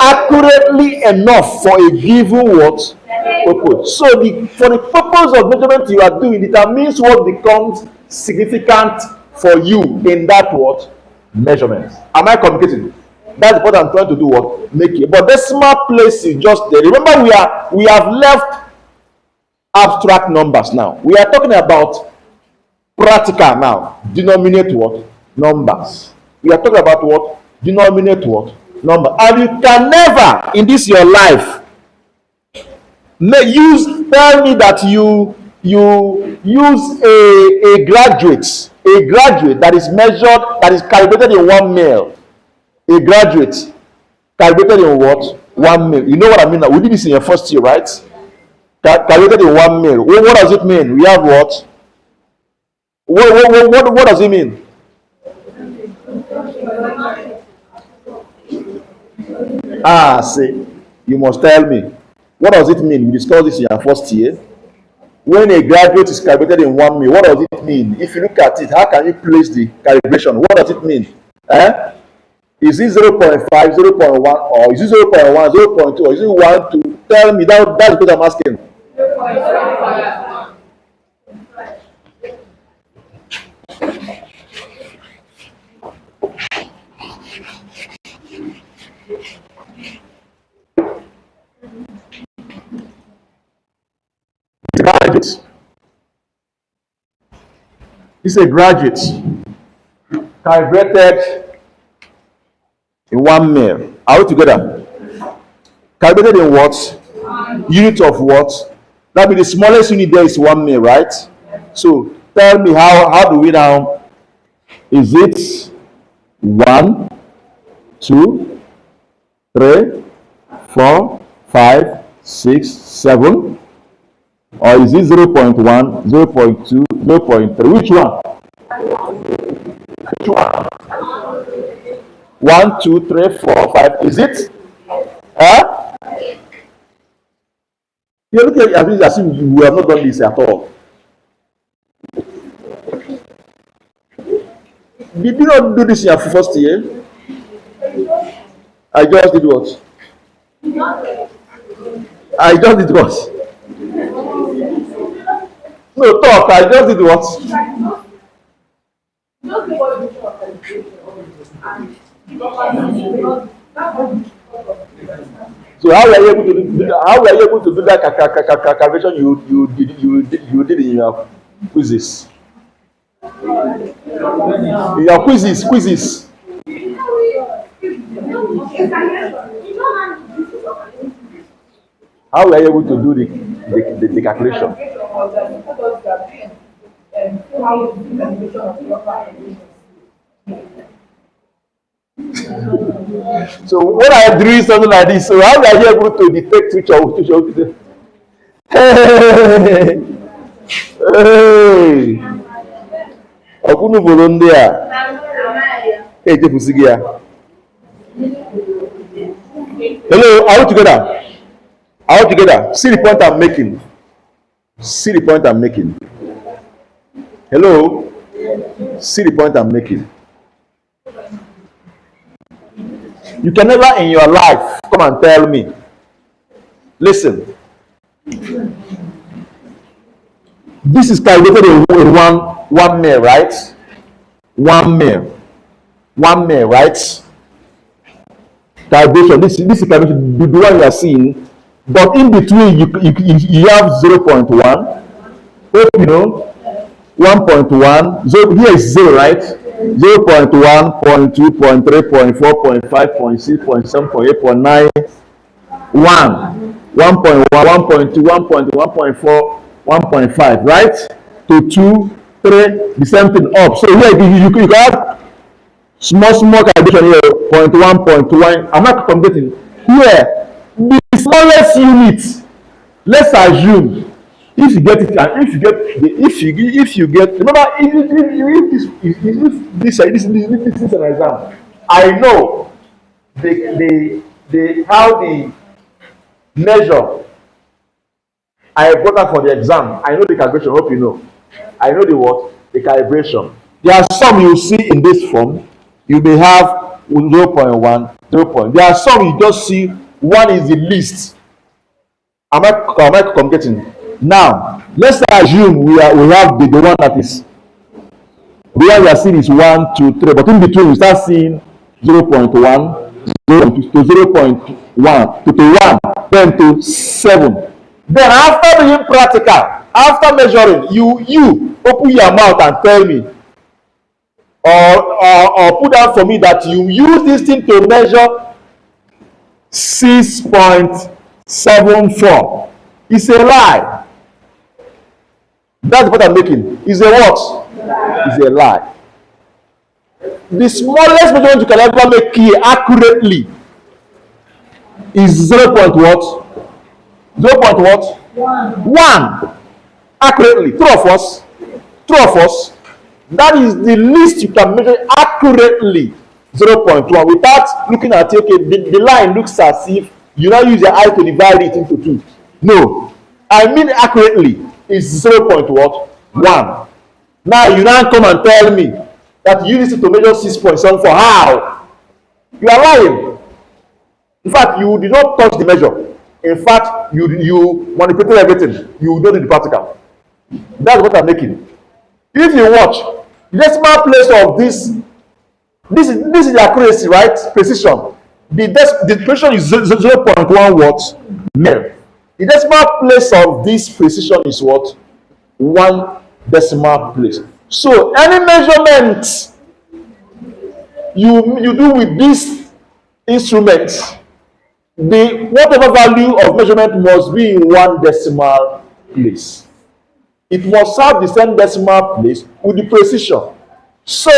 Accurately enough for a given what? Purpose. So for the purpose of measurement you are doing, determines what becomes significant for you in that what? Measurement. Am I communicating? That's what I'm trying to do. What? Make it. But decimal place is just there. Remember, we have left abstract numbers now. We are talking about practical now. Denominate what? Numbers. We are talking about what? Denominate what? Number. And you can never in this your life tell me that you use a graduate that is measured, that is calibrated in 1 mil. A graduate calibrated in what? 1 mil. You know what I mean? We did this in your first year, right? Calibrated in 1 mil. What does it mean? We have what? What does it mean? See, you must tell me. What does it mean? We discussed this in your first year. When a graduate is calibrated in 1 mil, what does it mean? If you look at it, how can you place the calibration? What does it mean? Is it 0.5, 0.1, or is it 0.1, 0.2, or is it 1, 2? Tell me. That's what I'm asking. Graduate. This is a graduate calibrated in 1 mil. Are we together? Calibrated in what? Unit of what? That be the smallest unit there is 1 mil, right? So tell me how do we now? Is it 1, 2, 3, 4, 5, 6, 7? Or is it 0.1, 0.2, 0.3? Which one? Which one? 1, 2, 3, 4, 5. Is it? You look at it as if you have not done this at all. Did you not do this in your first year? I just did what? I just did what? No, talk. I just did what? So how were you able to do? How were you able to do that calculation you did in your quizzes? In your quizzes. How were you able to do the calculation? So when I am doing something like this, so how are you able to detect which or hey, Okunu Volunteer. Hey, Jefusigia. Hello, are we together? Are we together? See the point I'm making. See the point I'm making. Hello? See the point I'm making. You can never in your life come and tell me, listen, this is calculated in one mil, right? 1 mil. 1 mil, right? Calculation. This is calculation, the one you are seeing, but in between you have 0.1. You know, 1.1. So here is 0, right? 0.1, 0.2, 0.3, 0.4, 0.5, 0.6, 0.7, 0.8, 0.9, 1, 1.1, 1.2, 1.1, 1.4, 1.5, right? To 2, 3, the same thing up. So here you have small calculation here, 0.1, 0.21. I'm not computing. Here, the smallest unit, let's assume, If you get it, and if you get the, if you get, remember, if this is an exam, I know the how the measure I brought up for the exam. I know the calculation. Hope you know. I know the what? The calibration. There are some you see in this form. You may have 0.1, 0. There are some you just see one is the least. Am I communicating? Now, let's assume we have the one that is the one we are seeing is 1, 2, 3, but in between we start seeing 0.1, 0 to 0.1 to 1, then to 7. Then after being practical, after measuring, you open your mouth and tell me, or put down for me that you use this thing to measure 6.74. It's a lie. That's what I'm making. It's a what? It's a lie. The smallest measurement you can ever make here accurately is 0. What? 0. What? 1. Accurately. True of us. True of us. That is the least you can measure accurately. 0.1 without looking at it. Okay, the line looks as if you now use your eye to divide it into 2. No, I mean accurately is 0.1. Now you now come and tell me that you use it to measure 6.7 for how? You are lying. In fact, you did not touch the measure. In fact, you manipulated everything. You don't do the practical. That's what I'm making. If you watch, the decimal place of this is the accuracy, right? Precision. The precision is 0.1 what? Mil. The decimal place of this precision is what? 1 decimal place. So any measurement you do with this instrument, the whatever value of measurement must be in 1 decimal place. It must have the same decimal place with the precision. So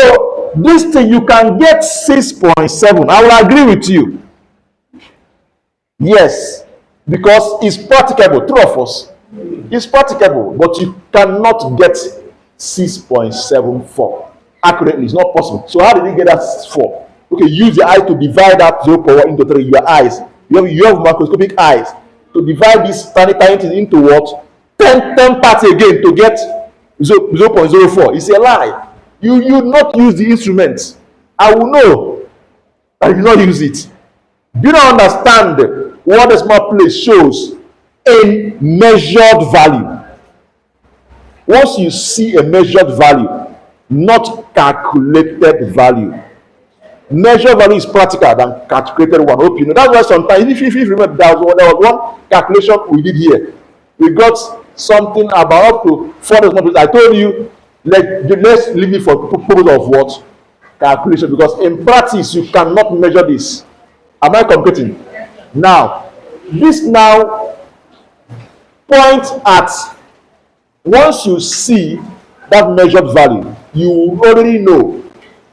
this thing you can get 6.7. I will agree with you. Yes, because it's practicable. True of us. It's practicable, but you cannot get 6.74 accurately. It's not possible. So how did you get that 4? Okay, use the eye to divide that 0.1 into 3. Your eyes. You have microscopic eyes to divide this tiny thing into what? 10 parts again to get 0.04. It's a lie. You not use the instrument. I will know that you not use it. You don't understand what the small place shows in measured value. Once you see a measured value, not calculated value. Measured value is practical than calculated one. Hope you know. That's why sometimes, if you remember, there was one calculation we did here. We got something about up to 4 decimal places. I told you, let's leave it for purpose of what? Calculation. Because in practice, you cannot measure this. Am I computing? Now, this now points at, once you see that measured value, you already know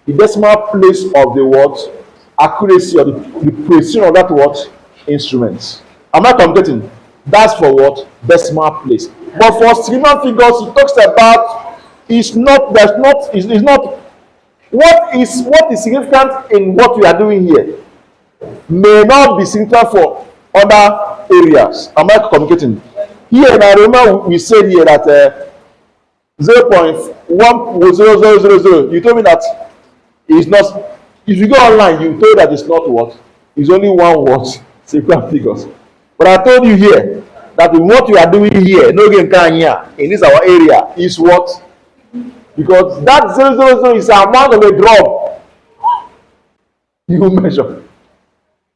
the decimal place of the what? Accuracy or the precision of that what? Instrument. Am I computing? That's for what? Decimal place. But for streamer figures, it talks about it's not what is significant in what we are doing here may not be significant for other areas. Am I communicating? Here, now remember we said here that 0.10000. You told me that it's not. If you go online, you told that it's not what? It's only one word, significant figures. But I told you here that what you are doing here, no game can here in this our area is what? Because that 000 is the amount of a drop you measure.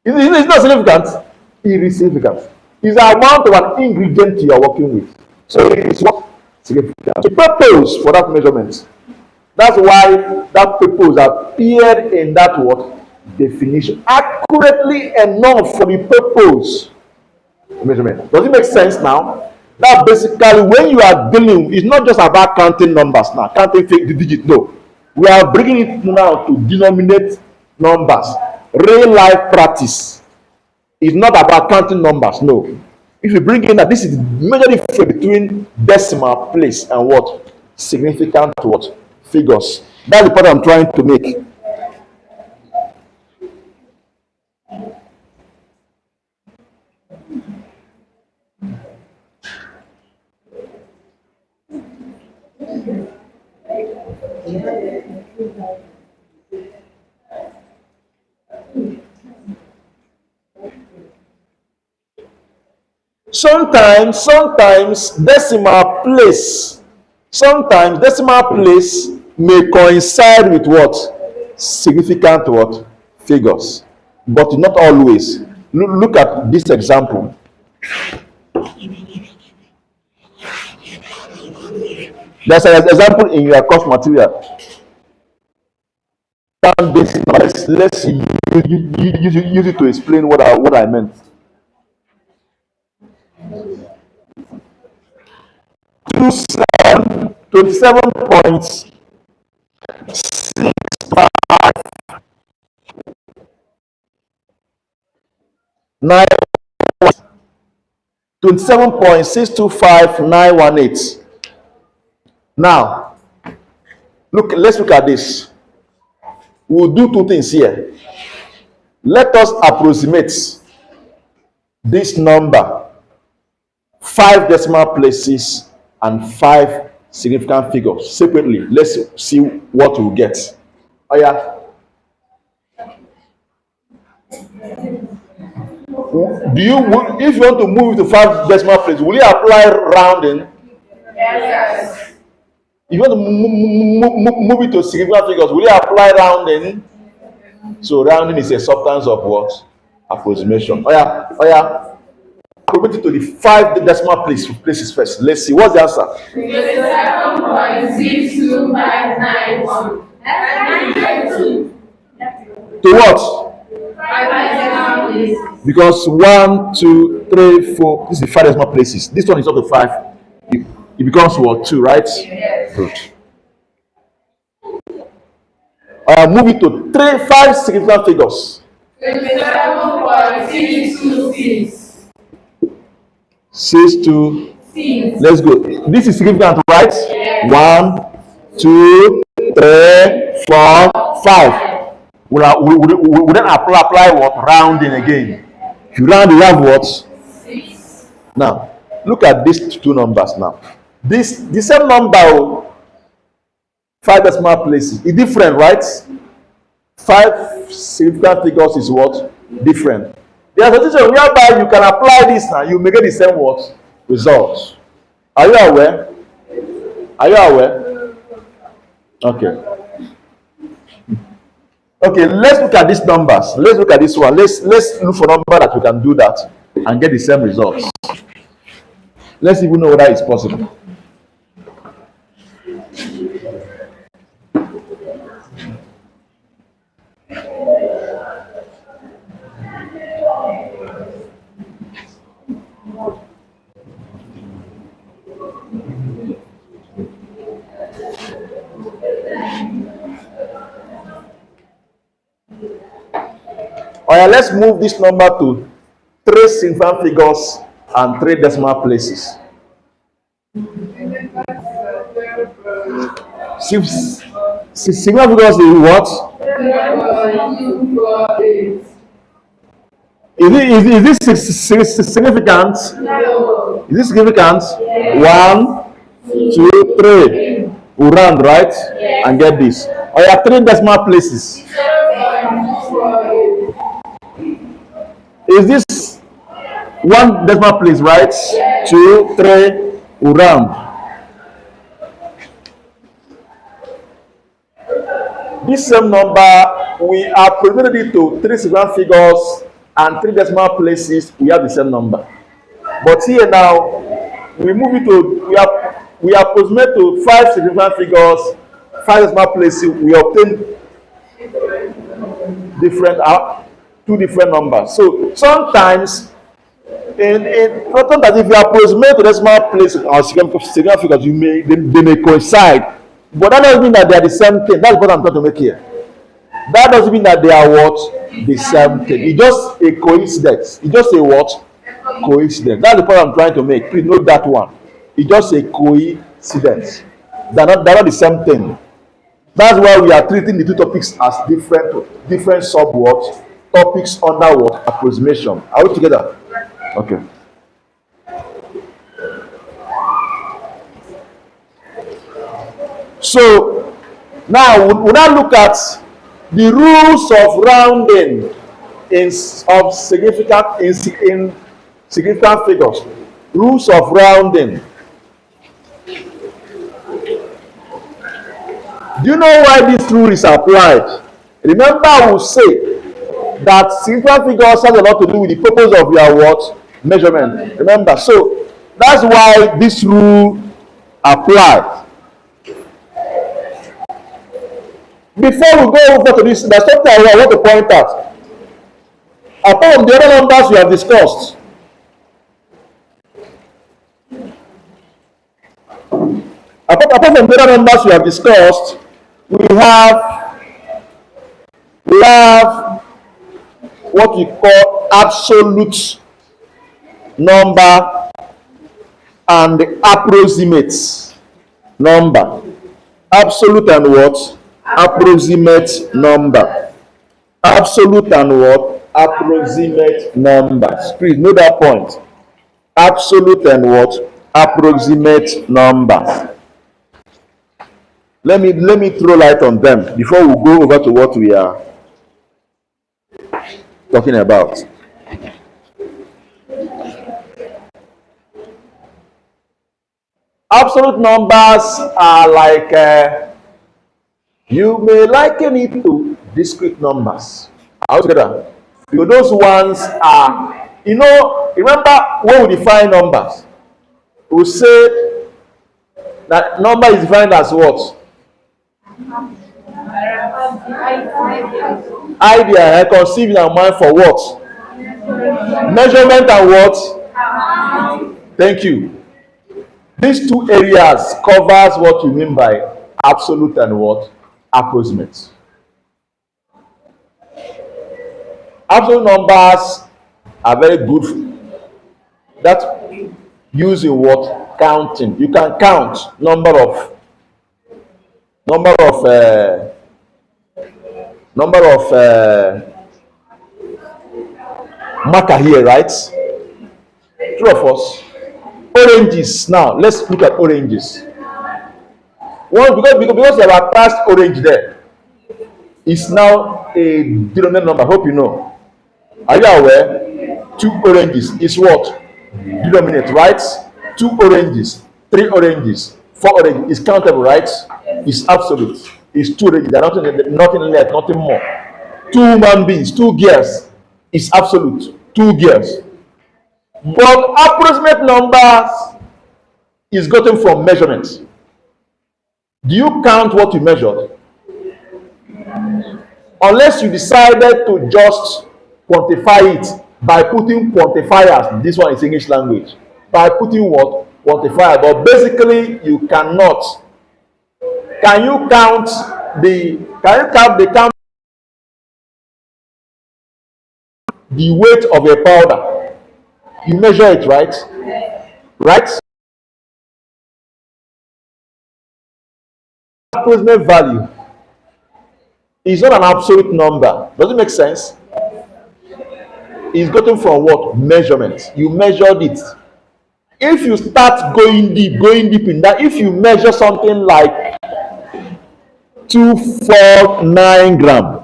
It's not significant. It is significant. It's the amount of an ingredient you are working with. So it's what? Significant. The purpose for that measurement. That's why that purpose appeared in that what? Definition. Accurately enough for the purpose measurement. Does it make sense now? Now basically when you are dealing, it's not just about counting numbers now, counting fake digits. No. We are bringing it now to denominate numbers. Real life practice is not about counting numbers. No. If you bring in that, this is the major difference between decimal place and what? Significant what? Figures. That's the point I'm trying to make. Sometimes decimal place may coincide with what? Significant what? Figures. But not always. Look at this example. There's an example in your course material. Let's use it to explain what I meant. 27.65 27.625918. Now, let's look at this. We'll do two things here. Let us approximate this number, 5 decimal places and 5 significant figures separately. Let's see what we'll get. Oh yeah. If you want to move to 5 decimal places, will you apply rounding? Yes. If you want to move it to significant figures, will you apply rounding? So rounding is a substance of what? Approximation. Oh yeah. Approximate it to the 5 decimal places first. Let's see. What's the answer? 27.62591. To what? 5 decimal places. Because 1, 2, 3, 4. This is 5 decimal places. This one is up to 5. It becomes what? 2, right? Yes. Good. Move it to 5 significant figures. 27.626. 626. Let's go. This is significant, right? Yes. 1, 2, 3, 4, 5. We then apply what? Rounding again. If you round, you have what? 6. Now, look at these two numbers now. The same number, 5 decimal places, is different, right? 5 significant figures is what? Different. There's a situation whereby you can apply this now, you may get the same what? Results. Are you aware? Okay. Okay, let's look at these numbers. Let's look at this one. Let's look for a number that we can do that and get the same results. Let's even know whether it's possible. Alright, let's move this number to 3 significant figures and 3 decimal places. Significant figures is what? Is this significant? No. Is this significant? Yes. 1, 2, 3. We round, right? Yes. And get this. Alright, 3 decimal places. 0.248. Is this 1 decimal place, right? Yes. 2, 3, we round. This same number, we are approximated it to 3 significant figures and 3 decimal places, we have the same number. But here now, we move it to, we approximate to 5 significant figures, 5 decimal places, we obtain different, 2 different numbers. So sometimes, sometimes if you approximate to decimal places or significant figures, they may coincide. But that doesn't mean that they are the same thing. That's what I'm trying to make here. That doesn't mean that they are what? The same thing. It's just a coincidence. It's just a what? Coincidence. That's the point I'm trying to make. Please note that one. It's just a coincidence. They're not the same thing. That's why we are treating the two topics as different subwords, topics under what? Approximation. Are we together? Okay. So now we now look at the rules of rounding in significant figures. Rules of rounding. Do you know why this rule is applied? Remember, I will say that significant figures has a lot to do with the purpose of your what? Measurement. Remember, so that's why this rule applies. Before we go over to this, there's something I want to point out. Apart from the other numbers we have discussed, apart from the other numbers we have discussed, we have what we call absolute number and the approximate number. Absolute and what? Approximate number. Absolute and what? Approximate numbers. Please note that point. Absolute and what? Approximate numbers. Let me throw light on them before we go over to what we are talking about. Absolute numbers are like you may liken it to discrete numbers. Altogether, because those ones are, remember when we define numbers, we say that number is defined as what? Idea, conceived in our mind for what? Measurement and what? Thank you. These two areas covers what we mean by absolute and what? Approximate. Absolute numbers are very good. That using what? Counting. You can count number of marker here, right? True of us. Oranges. Now let's look at oranges. One, because there are past orange there, is now a denominator number. Hope you know. Are you aware? 2 oranges is what? Denominator, right? 2 oranges, 3 oranges, 4 oranges is countable, right? It's absolute. It's 2 oranges. There's nothing less, nothing more. 2 human beings, 2 gears is absolute. 2 gears. But approximate numbers is gotten from measurements. Do you count what you measured? Unless you decided to just quantify it by putting quantifiers. This one is English language. By putting what? Quantifier. But basically, you cannot. Can you count the weight of a powder? You measure it, right? Right? Approximate value is not an absolute number. Does it make sense? It's gotten from what? Measurement. You measured it. If you start going deep in that, if you measure something like 249 grams,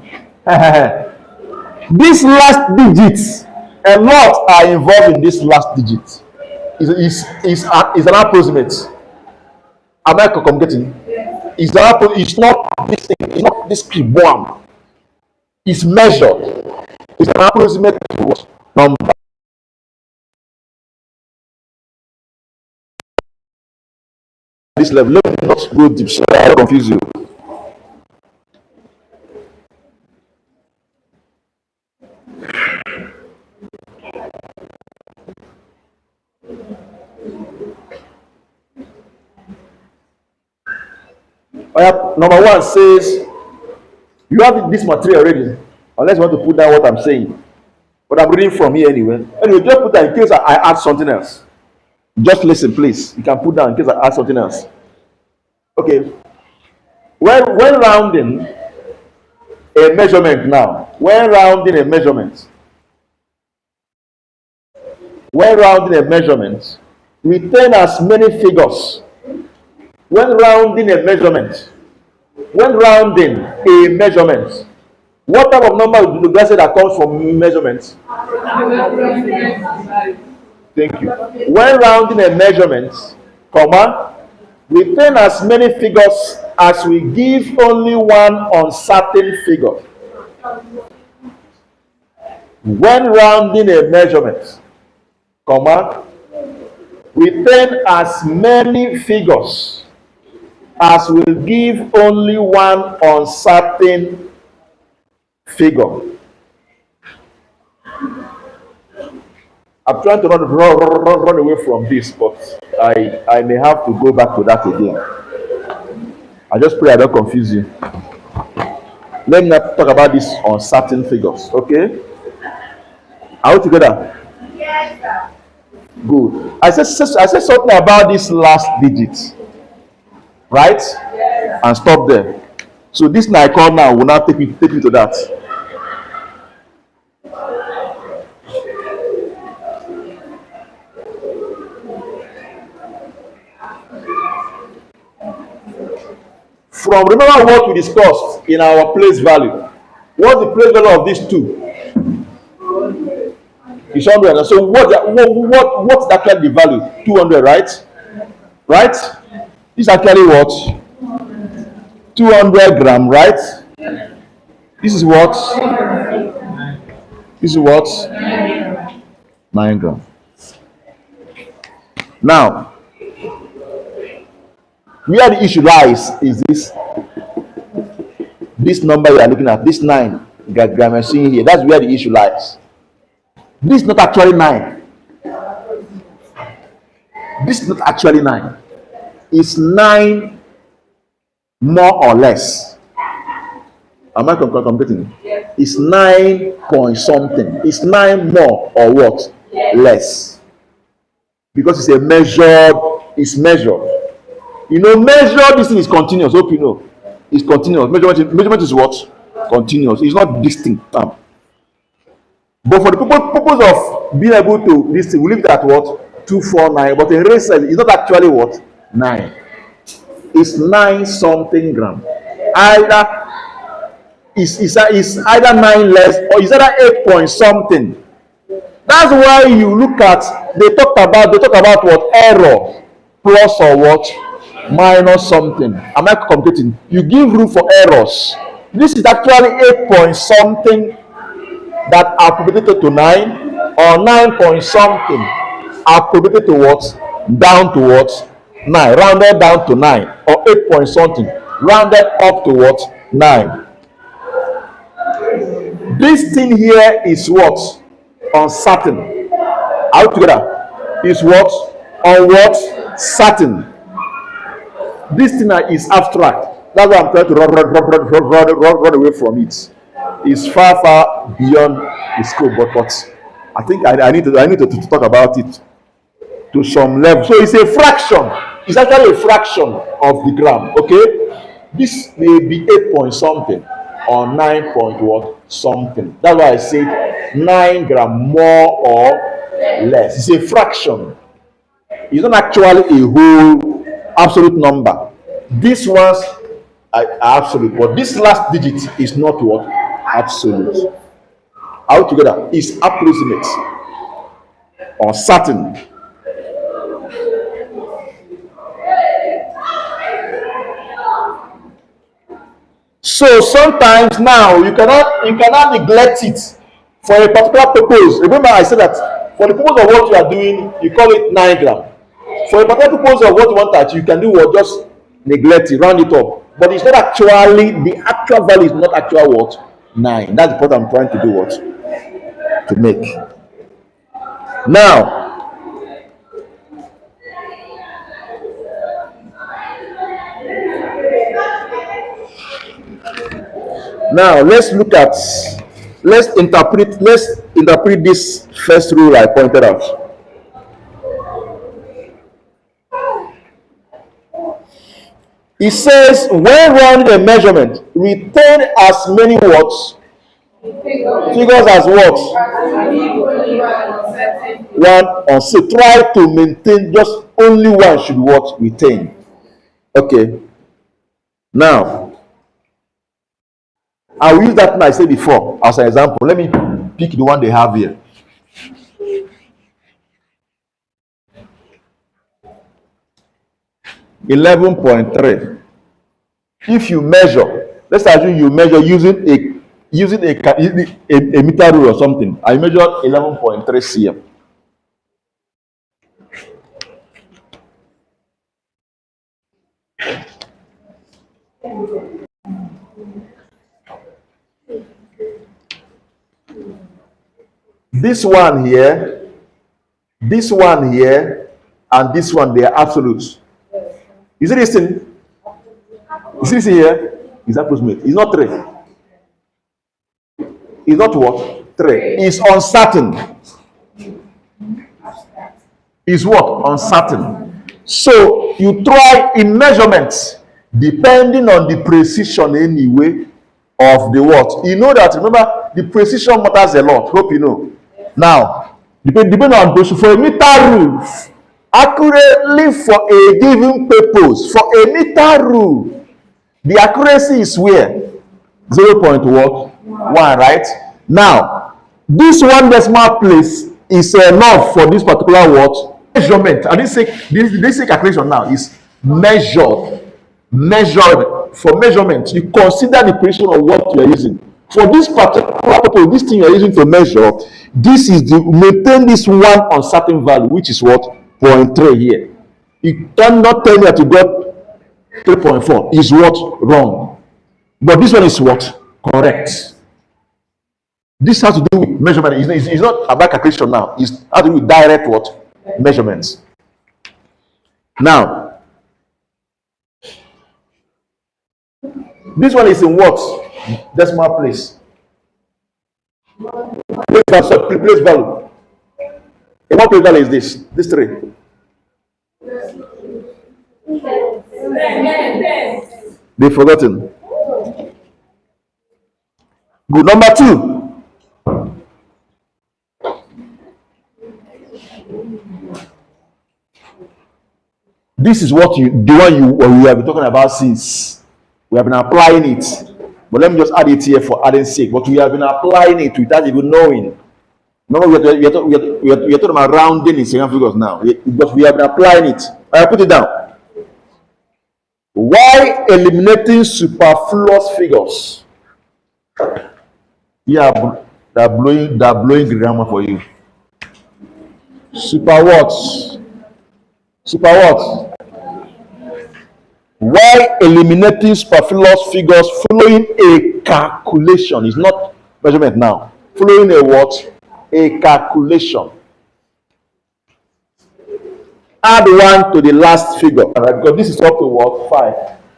these last digits, a lot are involved in this last digit. Is an approximate. Am I communicating? It's not this thing. It's not this one. It's measured. It's an approximate number. This level, let me not go deep so I don't confuse you. Number 1 says you have this material already, unless you want to put down what I'm saying. but I'm reading from here anyway. Anyway, just put that in case I add something else. Just listen, please. You can put down in case I add something else. Okay. When rounding a measurement now, when rounding a measurement, retain as many figures. When rounding a measurement, what type of number do you guys say that comes from measurements? Thank you. When rounding a measurement, comma, retain as many figures as we give only one uncertain figure. When rounding a measurement, comma, retain as many figures as will give only one uncertain figure. I'm trying to run away from this, but I may have to go back to that again. I just pray I don't confuse you. Let me not talk about this uncertain figures, okay? Are we together? Yes, sir. Good. I said something about this last digit, right? Yes. And stop there. So this I call now will now take me to that. From remember what we discussed in our place value. What's the place value of these two? It's 100. So what's actually the value? 200, right? Right? This is actually what? 200 gram, right? This is what? This is what? 9 gram. Now, where the issue lies is this number you are looking at, this 9 gram you're seeing here. That's where the issue lies. This is not actually 9. This is not actually 9. It's 9 more or less. Am I computing? Yes. It's 9 point something. It's 9 more or what? Yes. Less. Because it's measured. You know, measure this thing is continuous. Hope you know. It's continuous. Measurement is what? Continuous. It's not distinct. But for the purpose of being able to this thing, we leave it at what? 249. But in real sense, it's not actually what? 9. It's 9 something gram. Either is either 9 less or is either 8 point something. That's why you look at they talk about what? Error plus or what? Minus something. Am I computing? You give room for errors. This is actually 8 point something that are probated to 9 or 9 point something are probated to what? Down to what? 9. Rounded down to 9 or 8 point something rounded up to what? 9. This thing here is what? Uncertain. Out together is what? On what? Certain. This thing is abstract. That's why I'm trying to run away from it. It's far beyond the scope, but I think I need to talk about it to some level. So it's a fraction. It's actually a fraction of the gram. Okay, this may be 8 point something or 9 point what something. That's why I said 9 gram more or less. It's a fraction. It's not actually a whole absolute number. These ones are absolute, but this last digit is not what? Absolute. Altogether is approximate or certain. So sometimes now you cannot neglect it for a particular purpose. Remember I said that for the purpose of what you are doing, you call it 9 gram. For a particular purpose of what you want to achieve, you can do what? Just neglect it, round it up. But it's not actually, the actual value is not actual what? 9. That's what I'm trying to do what? To make. Now let's let's interpret this first rule I pointed out. It says when running a measurement, retain as many words figures as what one on. So try to maintain just only one should what retain. Okay. Now I will use that thing I said before as an example. Let me pick the one they have here. (11.3). If you measure, let's assume you measure using a meter rule or something. I measured 11.3 cm. This one here, and this one, they are absolutes. You see this thing? You see this here? It's approximate. It's not 3. It's not what? 3. It's uncertain. It's what? Uncertain. So you try in measurements, depending on the precision anyway of the what. You know that, remember, the precision matters a lot. Hope you know. Now, depending on precision, for a meter rule, accurately for a given purpose, for a meter rule, the accuracy is where? 0.1, right? Now, this 1 decimal place is enough for this particular what? Measurement. And this calculation now is measured. For measurement, you consider the precision of what you are using. For this particular purpose, this thing you are using to measure, this is the maintain this one uncertain value, which is what? 0.3 here. You cannot tell me that you got 3.4 is what? Wrong. But this one is what? Correct. This has to do with measurement. It's not about calculation now. It's has to do with direct what? Measurements. Now, this one is in what? Decimal place. Place value. And what place value is this? This 3. They've forgotten. Good. Number 2. This is what the one we have been talking about since. We have been applying it. But let me just add it here for adding's sake. But we have been applying it without even knowing. Remember, we are talking about rounding in second figures now. But we have been applying it. I put it down. Why eliminating superfluous figures? Yeah, they're blowing grammar for you. Super what? Why eliminating superfluous figures following a calculation? It's not measurement now. Following a what? A calculation. Add 1 to the last figure. Right? Because this is up to what? 5.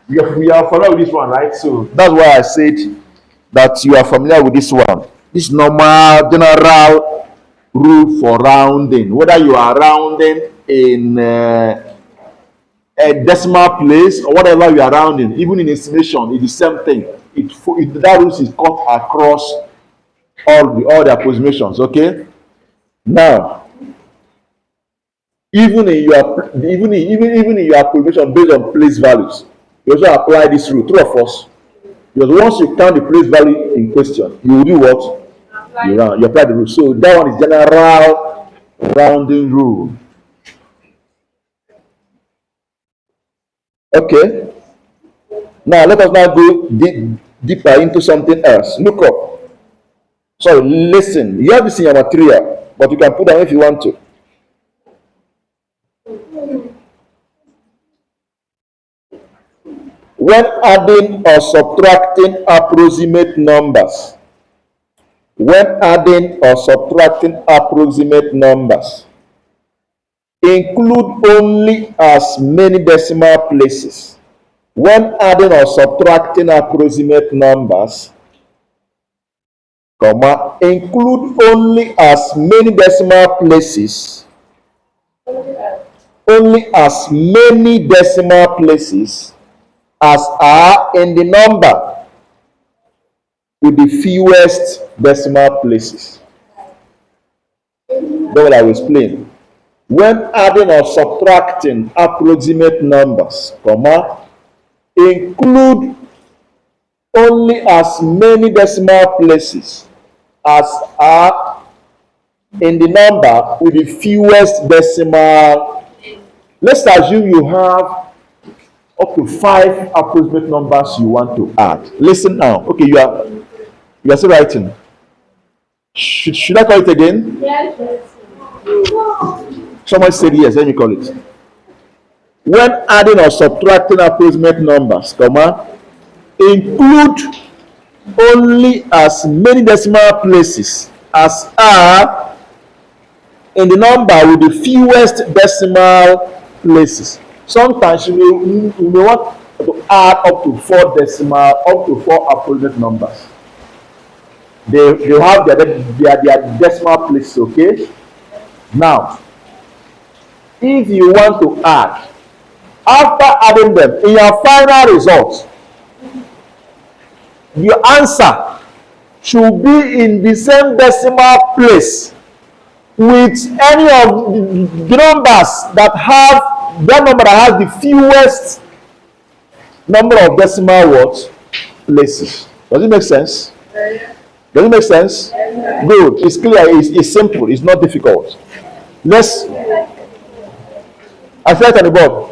We are familiar with this one, right? So that's why I said that you are familiar with this one. This normal general rule for rounding. Whether you are rounding in a decimal place or whatever you are rounding, even in estimation, it's the same thing. That rule is cut across all the approximations. Okay. Now, even in your approximation based on place values, you also apply this rule. True or false? Because once you count the place value in question, you will do what? You apply the rule. So that one is general rounding rule. Okay. Now let us now go deeper into something else. Look up. Sorry, listen. You have this in your material, but you can put down if you want to. When adding or subtracting approximate numbers, include only as many decimal places. When adding or subtracting approximate numbers, comma, include only as many decimal places, only as many decimal places as are in the number with the fewest decimal places. Then what I will explain. When adding or subtracting approximate numbers, comma, include only as many decimal places as are in the number with the fewest decimal. Let's assume you have up to 5 approximate numbers you want to add. Listen now. Okay, you are still writing. Should I call it again? Yes. Someone said yes. Let me call it. When adding or subtracting approximate numbers, comma, include only as many decimal places as are in the number with the fewest decimal places. Sometimes you may want to add up to 4 approximate numbers. They have their decimal places, okay? Now, if you want to add, after adding them, in your final result, your answer should be in the same decimal place with any of the numbers that have that number that has the fewest number of decimal places. Does it make sense? Does it make sense? Good. It's clear. It's simple. It's not difficult. Let's. I said on the board.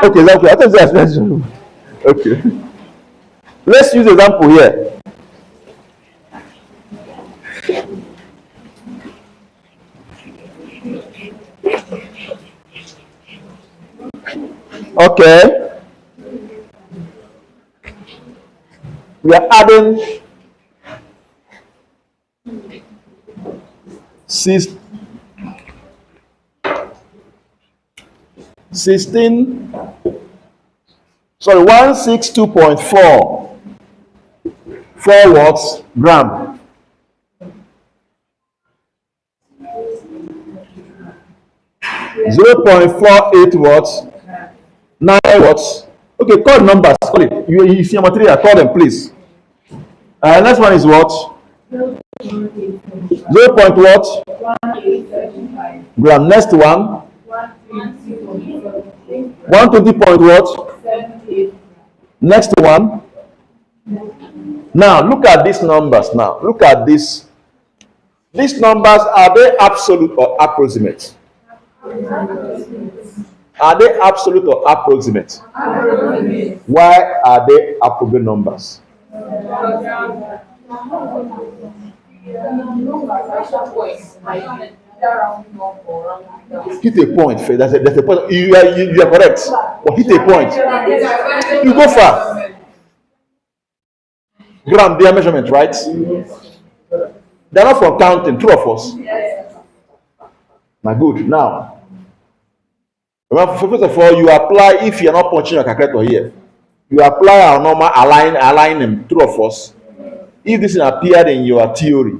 Okay, that's okay. I thought that's okay. Let's use example here. Okay. We are adding 162.4 watts gram. 0.48 watts, 9 watts. Okay, call numbers. Call it. You see your material. Call them, please. Next one is what? 0. Point what? Gram. Next one. 120 point what? Next one. Now look at these numbers. Now look at this. These numbers, are they absolute or approximate? Are they absolute or approximate? Why are they approximate numbers? Hit a point. That's a point. You are correct. But hit a point. You go far. Gram, their measurement, right? They're not for counting. True or false? Now, good. Now, first of all, you apply, if you're not punching your calculator here, you apply our normal align them. True or false? If this appeared in your theory,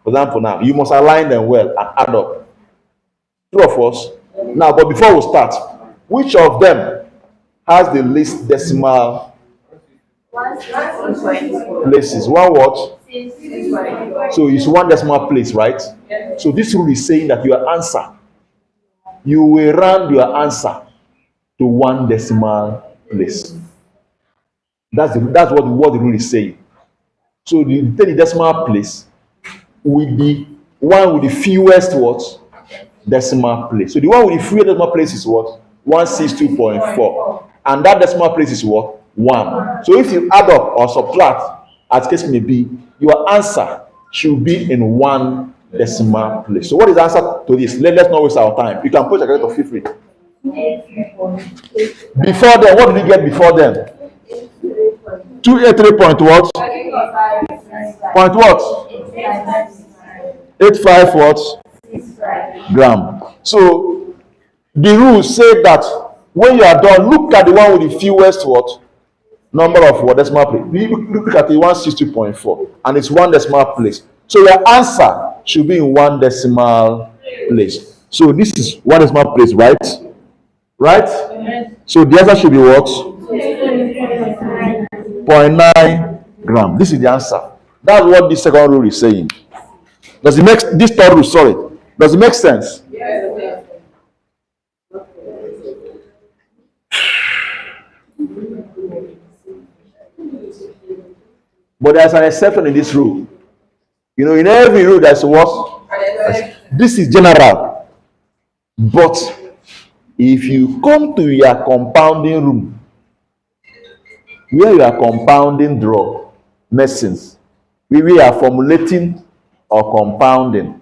for example, now you must align them well and add up. True or false? Now, but before we start, which of them has the least decimal places? One what? So it's 1 decimal place, right? So this rule is saying that your answer, you will round your answer to 1 decimal place. That's what the rule is saying. So you take the decimal place with the one with the fewest what? Decimal place. So the one with the fewest decimal place is what? 162.4. And that decimal place is what? 1. So if you add up or subtract, as case may be, your answer should be in 1 decimal place. So what is the answer to this? Let's not waste our time. You can put your calculator, feel free. Before then, what did you get before then? 283 point what? Point what? 85 what? Gram. So the rules say that when you are done, look at the one with the fewest what? Number of what decimal place. Look at the 160.4 and it's one decimal place. So your answer should be in one decimal place. So this is one decimal place, right? Right? So the answer should be what? 0.9 gram. This is the answer. That's what the second rule is saying. Does it make this third rule? Sorry. Does it make sense? Yes. But there's an exception in this rule. You know, in every rule there's what? This is general. But if you come to your compounding room, where you are compounding drug, medicines, we are formulating or compounding,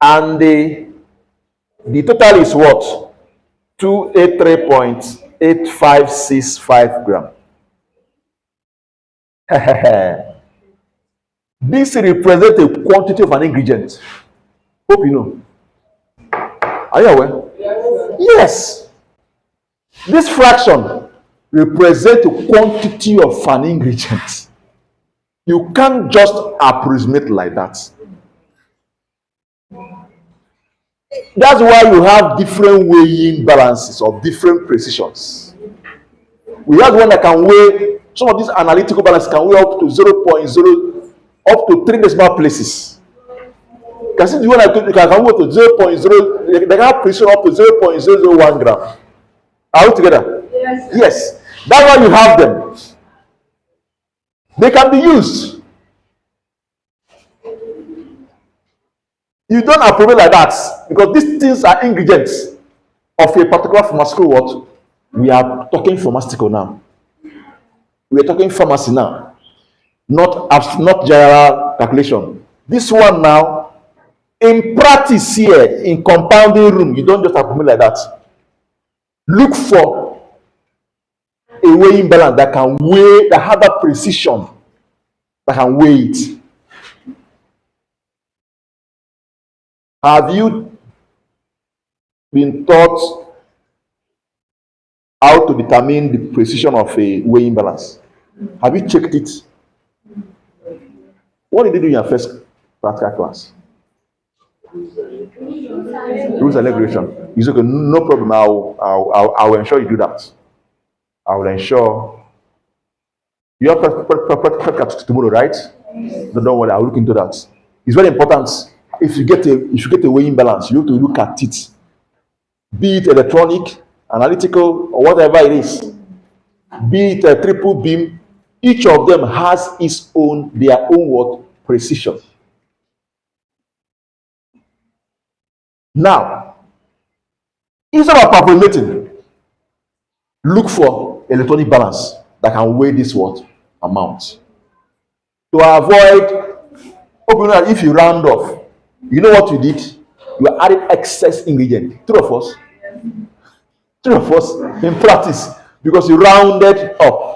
and the total is what? 283.8565 gram. This represents a quantity of an ingredient. Hope you know. Are you aware? Yes. This fraction represents a quantity of an ingredient. You can't just approximate like that. That's why you have different weighing balances of different precisions. We have one that can weigh, some of these analytical balances can weigh up to 0.0, up to 3 decimal places. You can see the one that can weigh to 0.0, they can have precision up to 0.001 gram. Are we together? Yes. That's why you have them. They can be used. You don't approve it like that because these things are ingredients of a particular pharmaceutical what? We are talking pharmaceutical now. We are talking pharmacy now, not general calculation. This one now, in practice here, in compounding room, you don't just approve it like that. Look for a weighing balance that can weigh, that have that precision, that can weigh it. Have you been taught how to determine the precision of a weighing balance? Have you checked it? What did you do in your first practical class? Rules and regulation. It's okay, no problem. I will ensure you do that. I will ensure you have practical tomorrow, right? Don't worry, I will look into that. It's very important. If you get a weighing balance, you have to look at it, be it electronic, analytical, or whatever it is, be it a triple beam. Each of them has their own what? Precision. Now, instead of approximating, look for electronic balance that can weigh this what? Amount. To avoid, if you round off, you know what you did? You are adding excess ingredient. Three of us in practice, because you rounded up.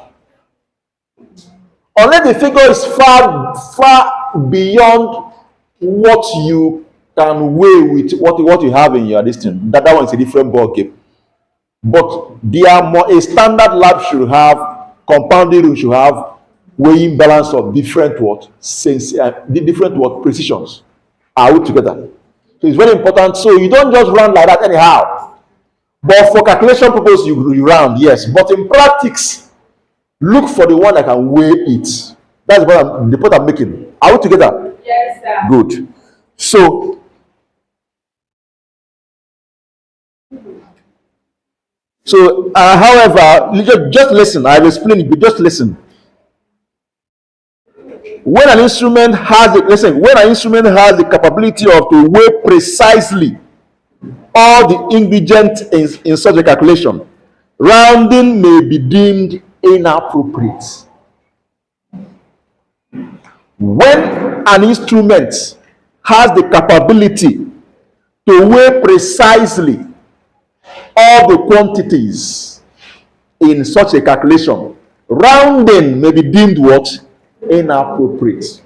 Unless the figure is far beyond what you can weigh with what you have in your distance, that one is a different ball game. But a standard lab should have, compounding room should have weighing balance of different precisions. Are we together? So it's very important. So you don't just round like that anyhow. But for calculation purpose, you round, yes. But in practice, look for the one that can weigh it. That's the point I'm making. Are we together? Yes, sir. Good. So however, just listen. I'll explain it, but just listen. When an instrument has the capability of to weigh precisely all the ingredients in such a calculation, rounding may be deemed inappropriate. When an instrument has the capability to weigh precisely all the quantities in such a calculation, rounding may be deemed what? Inappropriate.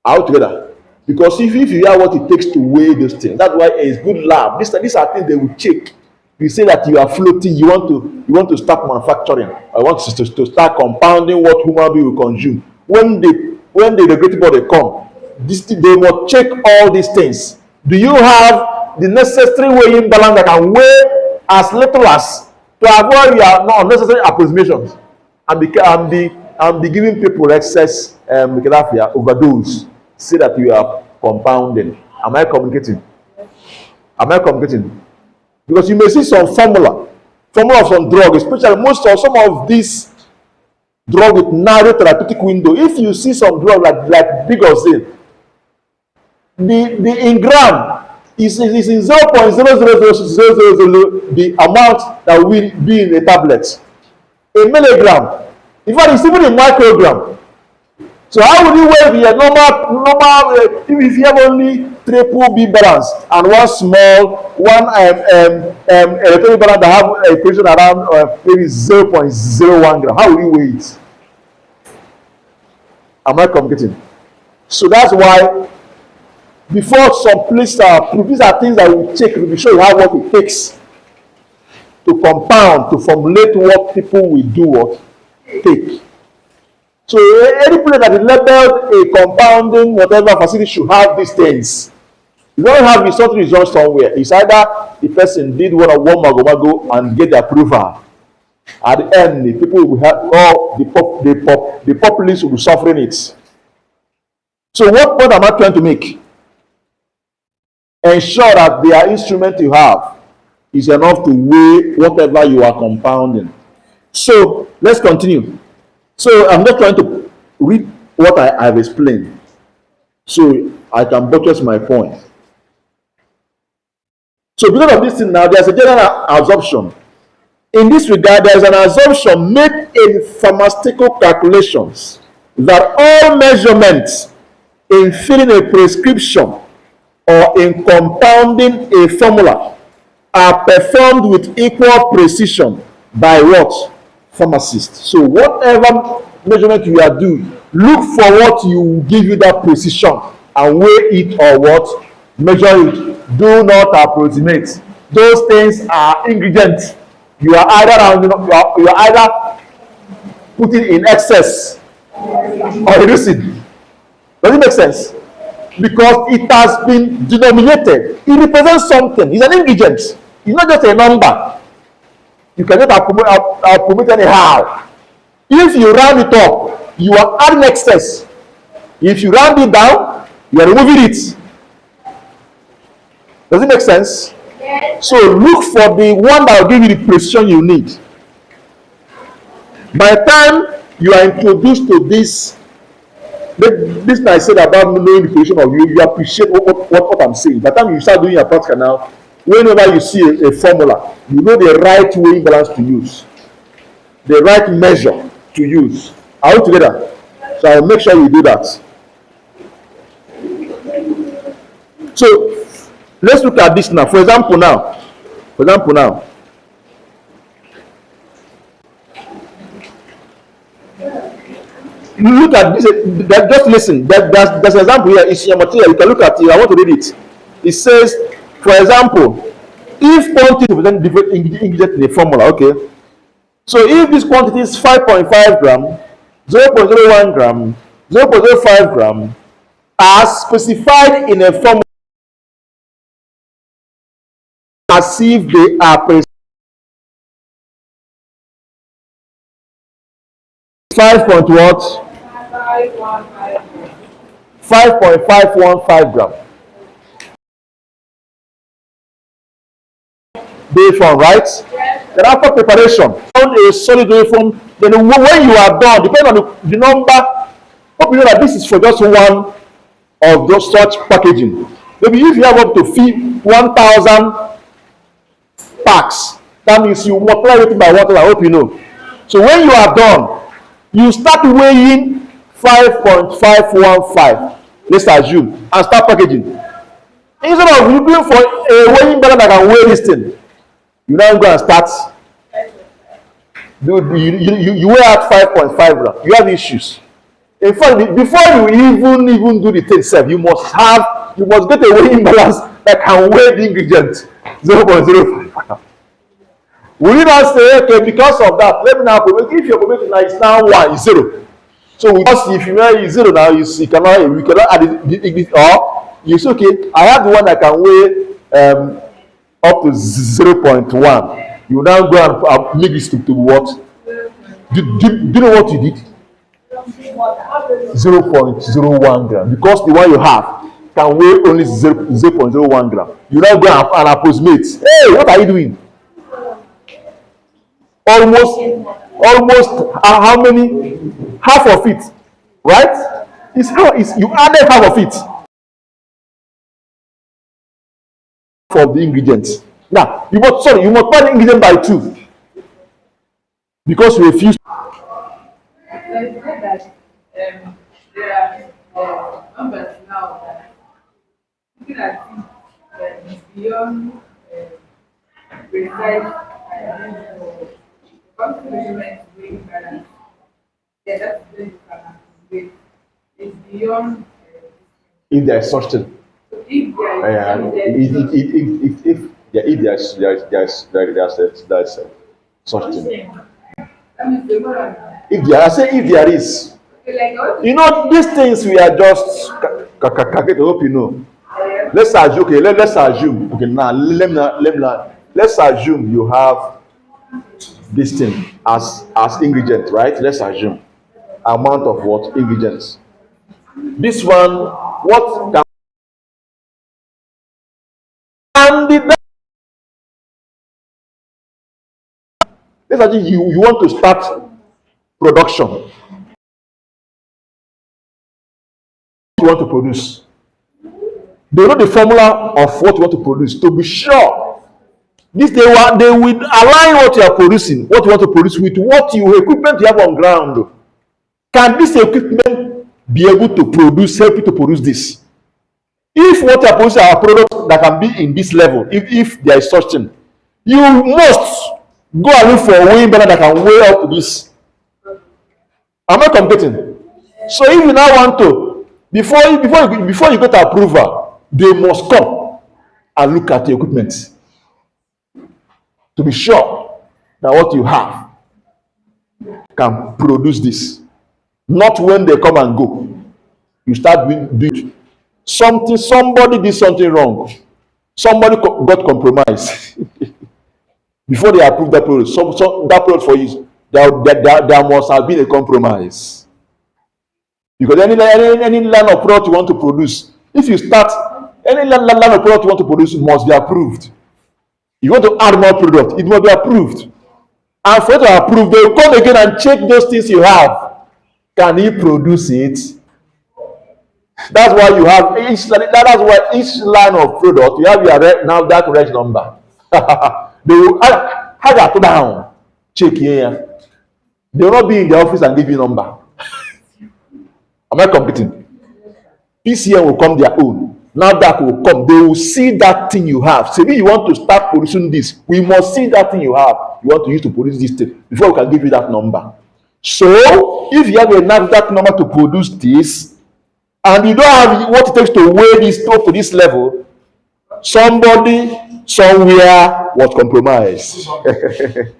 Out together. Because if you have what it takes to weigh those things, that's why it's good lab. These are things they will check. You say that you are floating, you want to start manufacturing, I want to start compounding what human being will consume. When the regretting body come, they must check all these things. Do you have the necessary weighing balance that can weigh as little as to avoid your unnecessary approximations and be giving people excess overdose? Say that you are compounding. Am I communicating? Am I communicating? Because you may see some formula of some drug, especially most of some of these drug with narrow therapeutic window. If you see some drug like big or say, the in gram is in 0.00000 the amount that will be in a tablet. A milligram, in fact, it's even a microgram. So how would you weigh the normal if you have only triple B balance and one electronic balance that have a precision around maybe 0.01 gram? How will you weigh it? Am I communicating? So that's why before some places are approved, these are things that we check to show you how what it takes to compound, to formulate what people will do what take. So any place that is labeled a compounding whatever facility should have these things. You don't have the something is done somewhere. It's either the person did one mago and get the approval. At the end, the people will have the populace will be suffering it. So what point am I trying to make? Ensure that the instrument you have is enough to weigh whatever you are compounding. So let's continue. So I'm just trying to read what I've explained so I can buttress my point. So because of this thing now, there's a general assumption. In this regard, there is an assumption made in pharmaceutical calculations that all measurements in filling a prescription or in compounding a formula are performed with equal precision by what? Pharmacists. So whatever measurement you are doing, look for what will give you that precision and weigh it or what? Measure it. Do not approximate. Those things are ingredients. You are either you are either putting in excess or reducing. Does it make sense? Because it has been denominated. It represents something. It's an ingredient. It's not just a number. You cannot approximate anyhow. If you round it up, you are adding excess. If you round it down, you are removing it. Does it make sense? Yes. So look for the one that will give you the precision you need. By the time you are introduced to this I said about knowing the precision of you appreciate what I'm saying. By the time you start doing your practical now, whenever you see a formula, you know the right weighing balance to use, the right measure to use. Are we together? So I'll make sure you do that. So let's look at this now. For example, now. Look at this. Just listen. There's an example here. It's your material. You can look at it. I want to read it. It says, for example, if quantity represents different ingredients in a formula, okay. So if this quantity is 5.5 gram, 0.01 gram, 0.05 gram, as specified in a formula, as if they are 5 what? 5.515 gram. Waveform, right? Yes. Then after preparation, on a solid waveform, then when you are done, depending on the number, hope you know that this is for just one of those such packaging. Maybe if you have up to 1,000 packs, that means you multiply everything by 1,000. I hope you know. So when you are done, you start weighing 5.515. Let's assume, and start packaging. Instead of looking for a weighing balance that can weigh this thing, you now go and start. You weigh out 5.5 gram. You have issues. In fact, before you even do the thing itself, you must get a weighing balance that can weigh the ingredient 0.05. Will you not say, okay, because of that, let me now probate? If your probate now is now 1 is 0. So we just if you know it's 0 now, you cannot add it, or you say, okay, I have the one that can weigh up to 0.1. You now go and make this to what? Do you know what you did? 0.01 gram, because the one you have can weigh only 0.01 gram. You now go and approximate. Hey, what are you doing? Almost how many? Half of it, right? It's you added half of it for the ingredients. Now you multiply the ingredient by 2 because you refuse. Like you said that there are numbers now that looking at it is beyond precise for comes to measurement weight balance. Yeah, that's the you can activate. It's beyond If there is such thing, so if there is if there's such thing. that means the more If there is, like you know, these things we are just I hope you know. Let's assume, okay, let's assume, okay, now let's assume you have this thing as ingredient, right? Let's assume amount of what ingredients. This one, what can be done? Let's assume you want to start production. You want to produce. They know the formula of what you want to produce. To be sure, they will align what you are producing, what you want to produce with what equipment you have on ground. Can this equipment be able to help you to produce this? If what you are producing are products that can be in this level, if there is such thing, you must go and look for a weighing balance that can weigh up to this. Am I competing? So if you now want to, before you get approval, they must come and look at the equipment to be sure that what you have can produce this. Not when they come and go. You start doing something, somebody did something wrong. Somebody got compromised. Before they approve that product, that product for you, there must have been a compromise. Because any line of product you want to produce, if you start, any line of product you want to produce must be approved. You want to add more product, it must be approved. And for it to approve, they will come again and check those things you have. Can he produce it? That's why you have that's why each line of product you have your now that reg number. They will have that put down, check here. They will not be in the office and give you number. Am I competing? PCM will come their own. Now that will come, they will see that thing you have. Say, if you want to start producing this, we must see that thing you have. You want to use to produce this thing before we can give you that number. So, if you have a NAFDAC number to produce this, and you don't have what it takes to weigh this up to this level, somebody somewhere was compromised. Good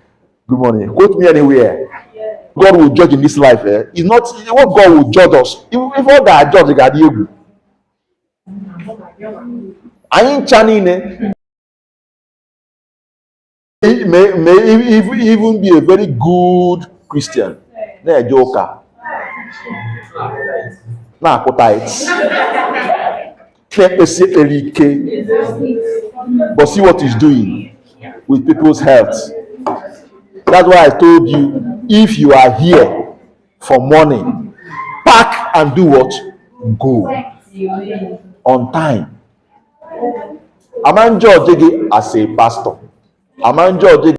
morning. Quote me anywhere. God will judge in this life. It's not what God will judge us. If all that judge, God you. I ain't chanting. May even be a very good Christian. They're a joker. Nah, appetite. But see what he's doing with people's health. That's why I told you, if you are here for morning, pack and do what? Go on time. Amanjo Ojege as a pastor. Amanjo Ojege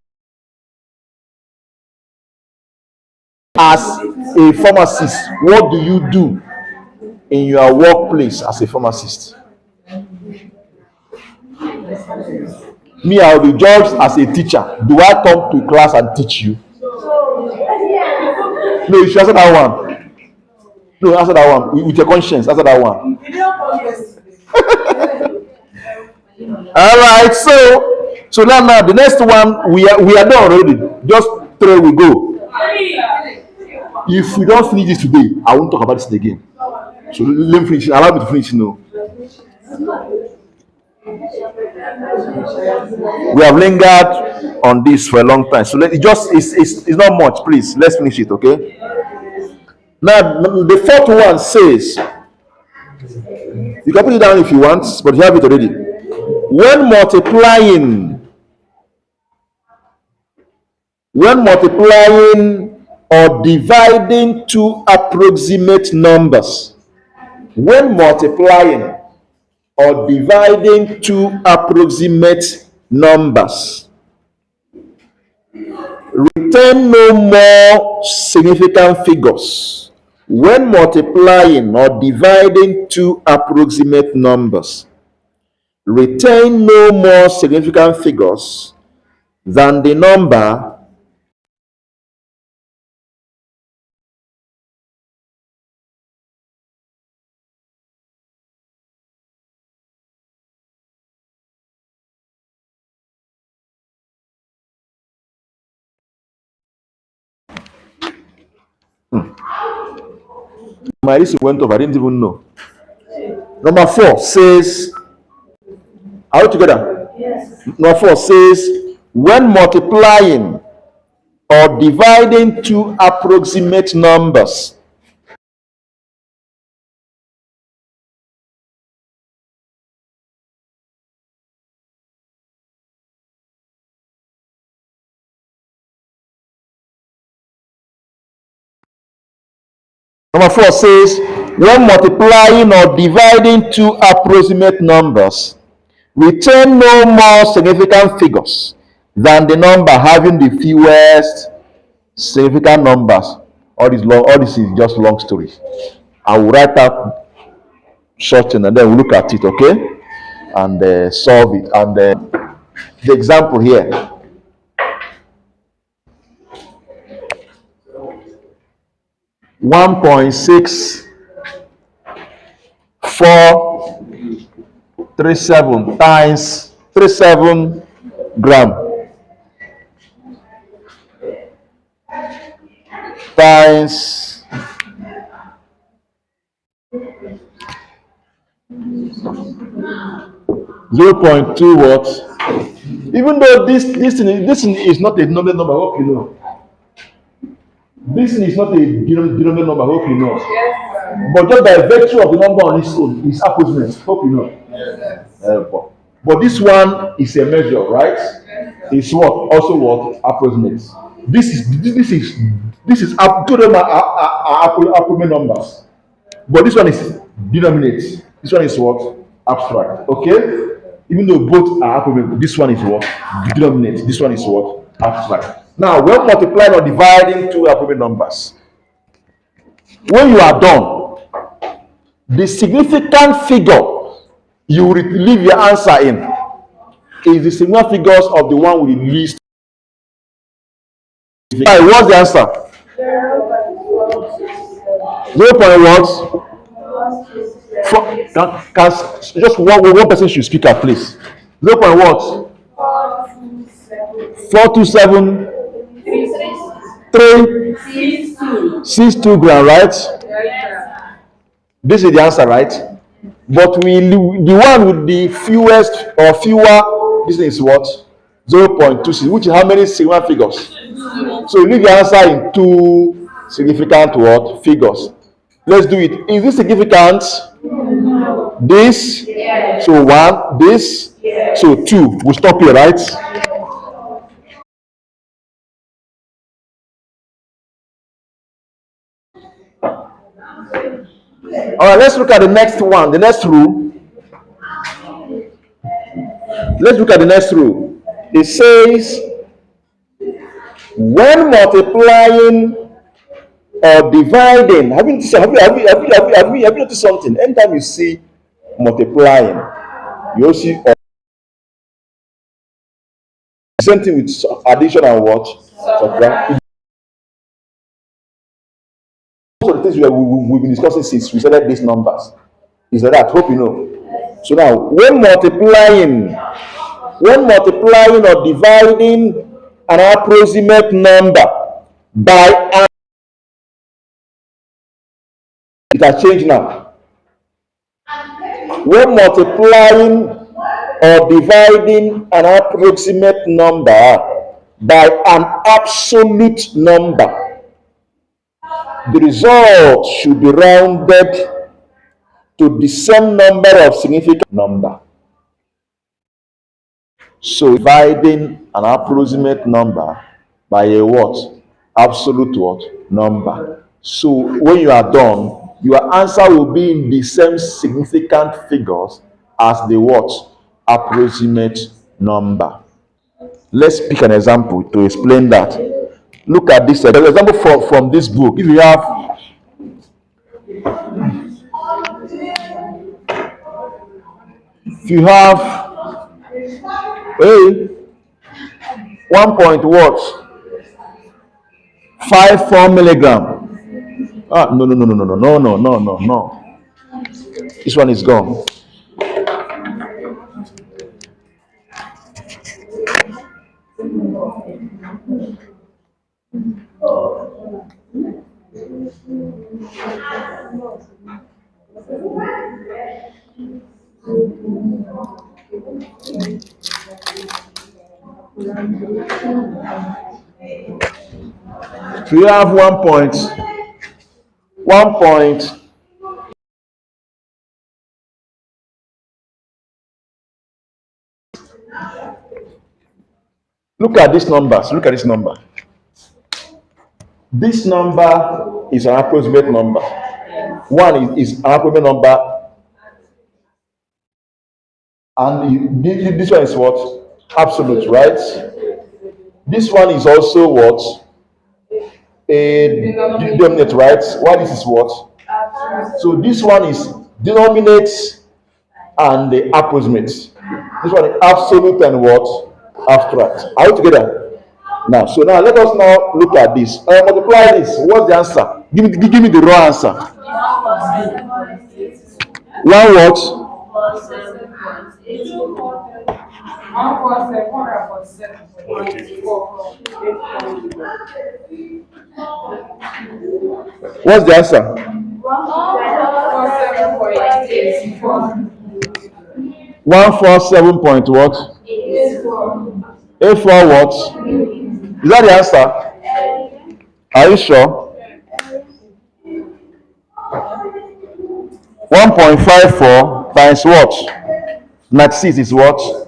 as a pharmacist. What do you do in your workplace as a pharmacist? Me, I will be judged as a teacher. Do I come to class and teach you? No, you should answer that one. No, answer that one with your conscience. Answer that one. All right. So So now the next one we are done already. Just three we go. If we don't finish this today, I won't talk about this again. So let me finish. Allow me to finish now. We have lingered on this for a long time. So it's not much, please. Let's finish it, okay? Now the fourth one says, you can put it down if you want, but you have it already. When multiplying or dividing two approximate numbers. When multiplying or dividing two approximate numbers, return no more significant figures. When multiplying or dividing two approximate numbers, retain no more significant figures than the number my list went off. I didn't even know. Number 4 says, are we together? Yes. Number 4 says, when multiplying or dividing two approximate numbers, number 4 says, when multiplying or dividing two approximate numbers, return no more significant figures than the number having the fewest significant numbers. All this is just long story. I will write out short and then we'll look at it, okay? And solve it. And the example here. 1.6437 times 37 gram times 0.2 watts. Even though this thing is not a number, I hope you know. This thing is not a denominator number, I hope you know. Yes. But just by virtue of the number on its own, it's approximate. Hope you know. Yes. But this one is a measure, right? It's what? Also what? Approximate. This is approximate numbers. But this one is denominate. This one is what? Abstract. Okay? Even though both are approximate, this one is what? Denominate. This one is what? Abstract. Now, when multiplying or dividing two approximate numbers, when you are done, the significant figure you will leave your answer in is the significant figures of the one with the least. What's the answer? 0. What? Just one person should speak up, please. 0. What? 427 362 gram, right? This is the answer, right? But the one with the fewest or fewer, this is what? 0.26, which is how many significant figures? So you leave your answer in two significant what? Figures. Let's do it. Is this significant? This? Yes. So 1, this? Yes. So 2. We'll stop here, right? All right, let's look at the next one, the next rule. Let's look at the next rule. It says, when multiplying or dividing, have you noticed something? Anytime you see multiplying, you also see same thing with addition and what? Subtract. Most of the things we've been discussing since we started these numbers is like that. Hope you know. So now, when multiplying When multiplying or dividing an approximate number by an, it has changed now. When multiplying or dividing an approximate number by an absolute number, the result should be rounded to the same number of significant number. So dividing an approximate number by a what? Absolute what? Number. So when you are done, your answer will be in the same significant figures as the what? Approximate number. Let's pick an example to explain that. Look at this example from this book. If you have a 1 point what? 54 milligram. No. This one is gone. So you have 1 point. Look at these numbers. Look at this number. This number is an approximate number. One is an approximate number, and this one is what? Absolute, right? This one is also what? A denominator, right? Why this is what? So this one is denominate and the approximate. This one is absolute and what? Abstract. Are we together? Now, so now let us now look at this. Multiply this. What's the answer? Give me the raw answer. One what? 147.84. What's the answer? 147 point what? 84 what? Is that the answer? Are you sure? 1.54 times what? 96 is what?